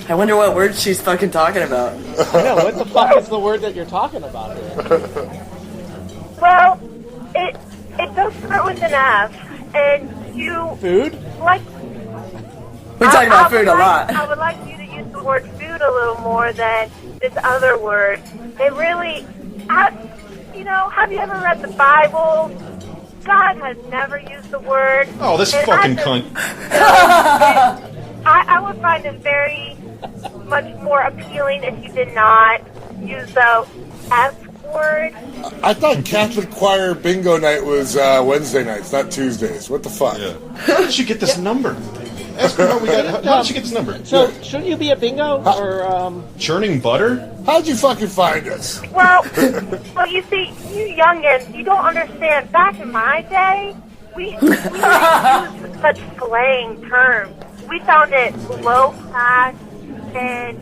[SPEAKER 5] I wonder what word she's fucking talking about.
[SPEAKER 3] I know, what the fuck is the word that you're talking about here?
[SPEAKER 10] Well, it does start with an F, and you...
[SPEAKER 3] Food?
[SPEAKER 10] Like...
[SPEAKER 5] We talk about food a lot.
[SPEAKER 10] I would like you to use the word food a little more than this other word. They really... have you ever read the Bible? God has never used the word.
[SPEAKER 8] Oh, this fucking cunt.
[SPEAKER 10] I would find it very much more appealing if you did not use the F word.
[SPEAKER 1] I thought Catholic choir bingo night was Wednesday nights, not Tuesdays. What the fuck?
[SPEAKER 8] Yeah. How did she get this number? Ask her how did she get this number?
[SPEAKER 3] So, shouldn't you be at bingo? Or,
[SPEAKER 8] Churning butter?
[SPEAKER 1] How'd you fucking find us?
[SPEAKER 10] Well, you see, you youngins, you don't understand. Back in my day, we didn't use such slang terms. We found it low class, and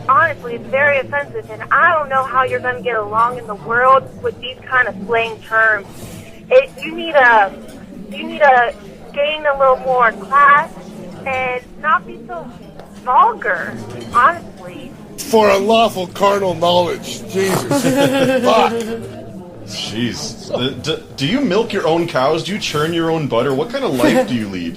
[SPEAKER 10] honestly, it's very offensive. And I don't know how you're going to get along in the world with these kind of slang terms. You need to gain a little more class and not be so vulgar. Honestly.
[SPEAKER 1] For unlawful carnal knowledge, Jesus. Fuck.
[SPEAKER 8] Jeez. Do you milk your own cows? Do you churn your own butter? What kind of life do you lead?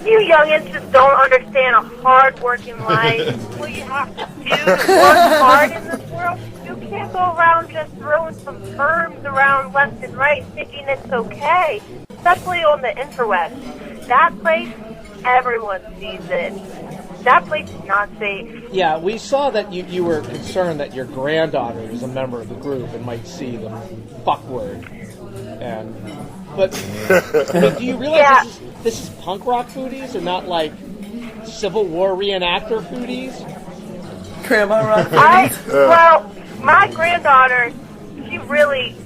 [SPEAKER 10] You youngins just don't understand a hard-working life. What you have to do to work hard in this world. You can't go around just throwing some terms around left and right thinking it's okay. Especially on the interwebs. That place, everyone sees it. That place is not safe.
[SPEAKER 3] Yeah, we saw that you were concerned that your granddaughter is a member of the group and might see the fuck word. But do you realize this is punk rock foodies and not like Civil War reenactor foodies?
[SPEAKER 5] Grandma rock foodies?
[SPEAKER 10] Well, my granddaughter, she really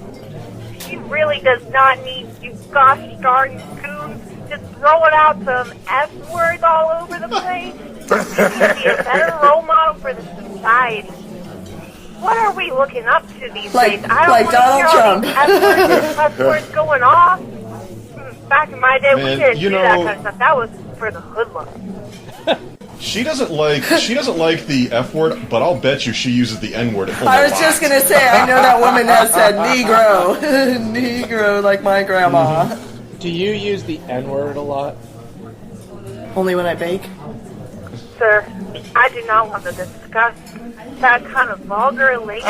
[SPEAKER 10] does not need you gosh darn goons just throwing out some F words all over the place. She needs to be a better role model for the society. What are we looking up to these days? I don't
[SPEAKER 5] Donald Trump.
[SPEAKER 10] F words going off. Back in my day, we didn't do that kind of stuff. That was for the hoodlums.
[SPEAKER 8] She doesn't like the F word, but I'll bet you she uses the N word.
[SPEAKER 5] I was just gonna say, I know that woman has said Negro, Negro, like my grandma.
[SPEAKER 3] Do you use the N-word a lot?
[SPEAKER 5] Only when I bake.
[SPEAKER 10] Sir, I do not want to discuss that kind of vulgar language.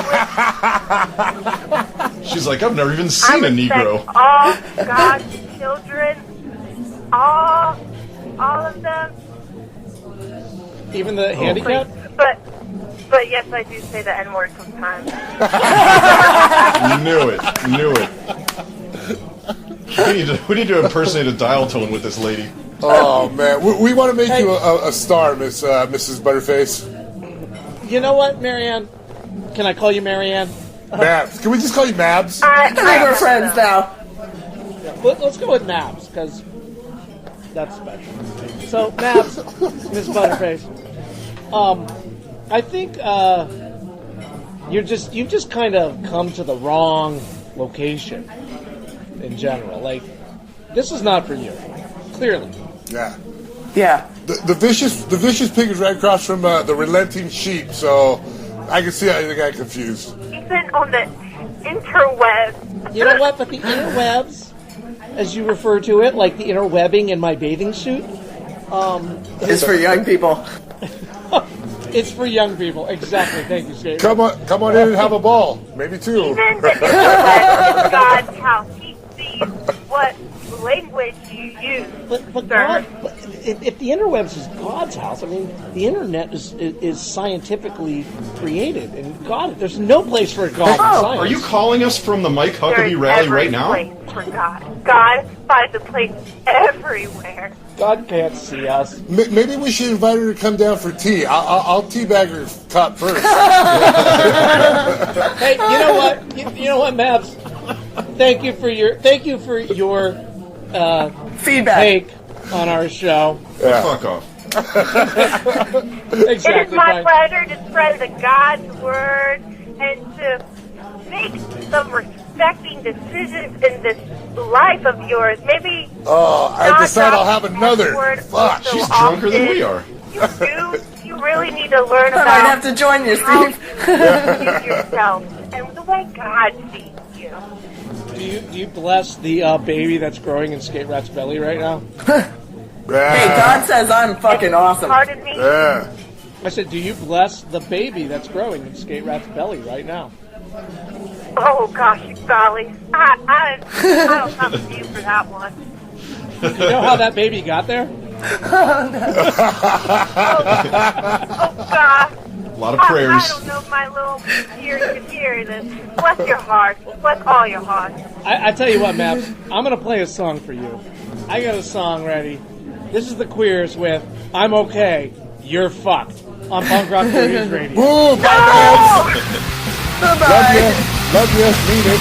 [SPEAKER 8] She's like, I've never even seen a Negro.
[SPEAKER 10] All God's children, all of them.
[SPEAKER 3] Even the handicapped?
[SPEAKER 10] But yes, I do say the N-word sometimes.
[SPEAKER 8] Knew it. We need to impersonate a dial tone with this lady.
[SPEAKER 1] Oh man, we want to make you a star, Mrs. Butterface.
[SPEAKER 3] You know what, Marianne? Can I call you Marianne?
[SPEAKER 1] Mabs. Can we just call you Mabs?
[SPEAKER 5] I think we're friends now.
[SPEAKER 3] Yeah, let's go with Mabs, because that's special. So, Mabs, Miss Butterface, I think you've just kind of come to the wrong location in general. Like, this is not for you, clearly.
[SPEAKER 1] Yeah.
[SPEAKER 5] Yeah.
[SPEAKER 1] The vicious pig is right across from the relenting sheep, so I can see how you got confused.
[SPEAKER 10] Even on the interwebs.
[SPEAKER 3] You know what? But the interwebs, as you refer to it, like the interwebbing in my bathing suit,
[SPEAKER 5] it's for young people.
[SPEAKER 3] It's for young people. Exactly. Thank you, Skate.
[SPEAKER 1] Come on in and have a ball. Maybe two.
[SPEAKER 10] Even the interwebs is God's house. He sees what language you use.
[SPEAKER 3] But God, if the interwebs is God's house, I mean, the internet is scientifically created, and God, there's no place for God in science.
[SPEAKER 8] Are you calling us from the Mike Huckabee rally right now?
[SPEAKER 10] Place for God. God finds a place everywhere.
[SPEAKER 3] God can't see us.
[SPEAKER 1] Maybe we should invite her to come down for tea. I'll teabag her cup first.
[SPEAKER 3] Hey, you know what? You know what, Mabs? Thank you for your
[SPEAKER 5] feedback
[SPEAKER 3] take on our show.
[SPEAKER 8] Yeah. Fuck off.
[SPEAKER 10] It is my pleasure to spread the God's word and to make some respecting decisions in this life of yours. Maybe.
[SPEAKER 1] Oh, I decide I'll have another. Fuck,
[SPEAKER 10] so
[SPEAKER 8] she's drunker than we are.
[SPEAKER 10] You really need to learn about.
[SPEAKER 5] I might have to join you, Steve.
[SPEAKER 10] How to yourself and the way God sees you.
[SPEAKER 3] Do you bless the baby that's growing in Skate Rat's belly right now?
[SPEAKER 5] Hey, God says I'm fucking awesome.
[SPEAKER 10] Pardon me?
[SPEAKER 1] Yeah.
[SPEAKER 3] I said, do you bless the baby that's growing in Skate Rat's belly right now?
[SPEAKER 10] Oh gosh, golly, I don't have a view for that one.
[SPEAKER 3] You know how that baby got there?
[SPEAKER 10] Oh God.
[SPEAKER 8] A lot of prayers.
[SPEAKER 10] I don't know if my little ears can hear this. Bless your heart. Bless all your heart.
[SPEAKER 3] I tell you what, Maps, I'm going to play a song for you. I got a song ready. This is the Queers with I'm Okay, You're Fucked on Punk Rock Foodies Radio.
[SPEAKER 1] Woo, bye,
[SPEAKER 5] Bye-bye.
[SPEAKER 1] Love you. Mean it.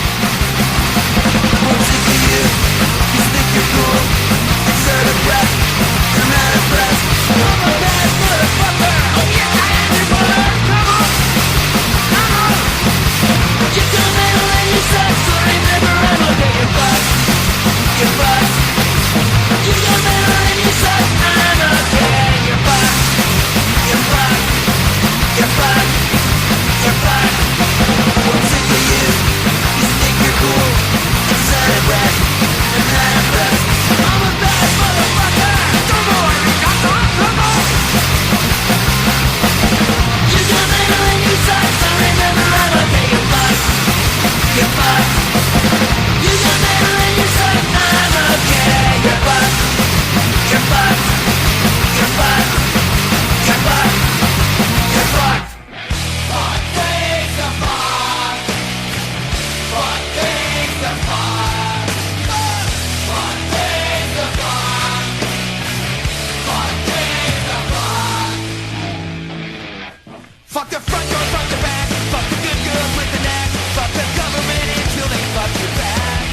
[SPEAKER 2] Fuck the front door, fuck the back. Fuck the good girls with the knack. Fuck the government until they fuck your back.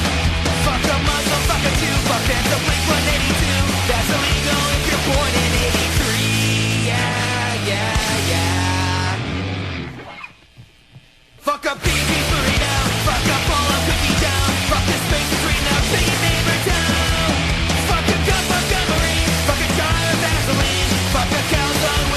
[SPEAKER 2] Fuck the Muslim, fuck a Jew. Fuck that's a Blink 182. That's illegal if you're born in 83. Yeah. Fuck up BG Burrito. Fuck up all of Cookie Down. Fuck the space is reading up to your neighbor town. Fuck a gun, fuck a marine. Fuck a jar of Vaseline. Fuck a calzone.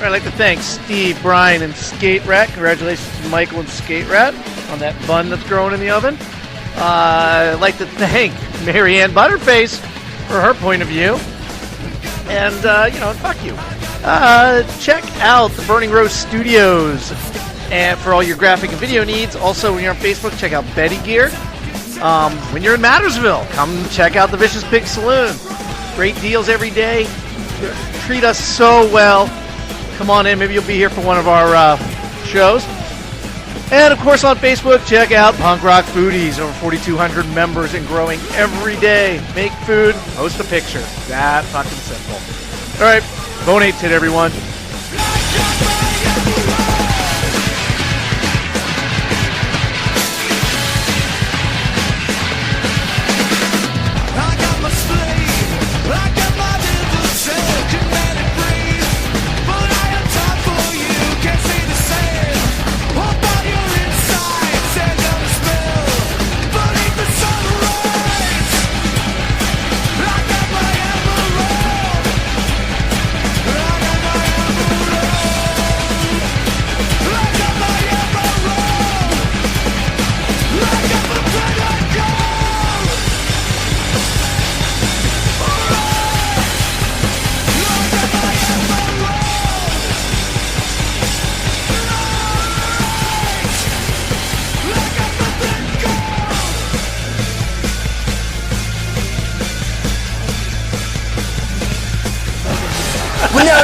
[SPEAKER 3] I'd like to thank Steve, Brian, and Skate Rat. Congratulations to Michael and Skate Rat on that bun that's growing in the oven. I'd like to thank Marianne Butterface for her point of view. And, fuck you. Check out the Burning Rose Studios and for all your graphic and video needs. Also, when you're on Facebook, check out Betty Gear. When you're in Mattersville, come check out the Vicious Pig Saloon. Great deals every day. Treat us so well. Come on in. Maybe you'll be here for one of our shows. And, of course, on Facebook, check out Punk Rock Foodies. Over 4,200 members and growing every day. Make food, post a picture. That fucking simple. All right. Bone 8 tit, everyone.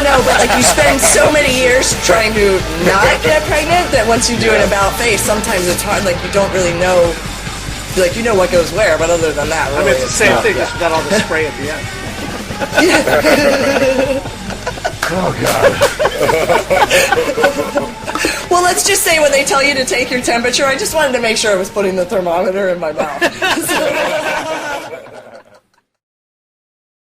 [SPEAKER 5] No, but like you spend so many years trying to not get pregnant that once you do an about face, sometimes it's hard. Like you don't really know, like you know what goes where, but other than that, really,
[SPEAKER 3] I mean, it's the same thing. Just without all the spray at the end.
[SPEAKER 8] Oh God.
[SPEAKER 5] Well, let's just say when they tell you to take your temperature, I just wanted to make sure I was putting the thermometer in my mouth.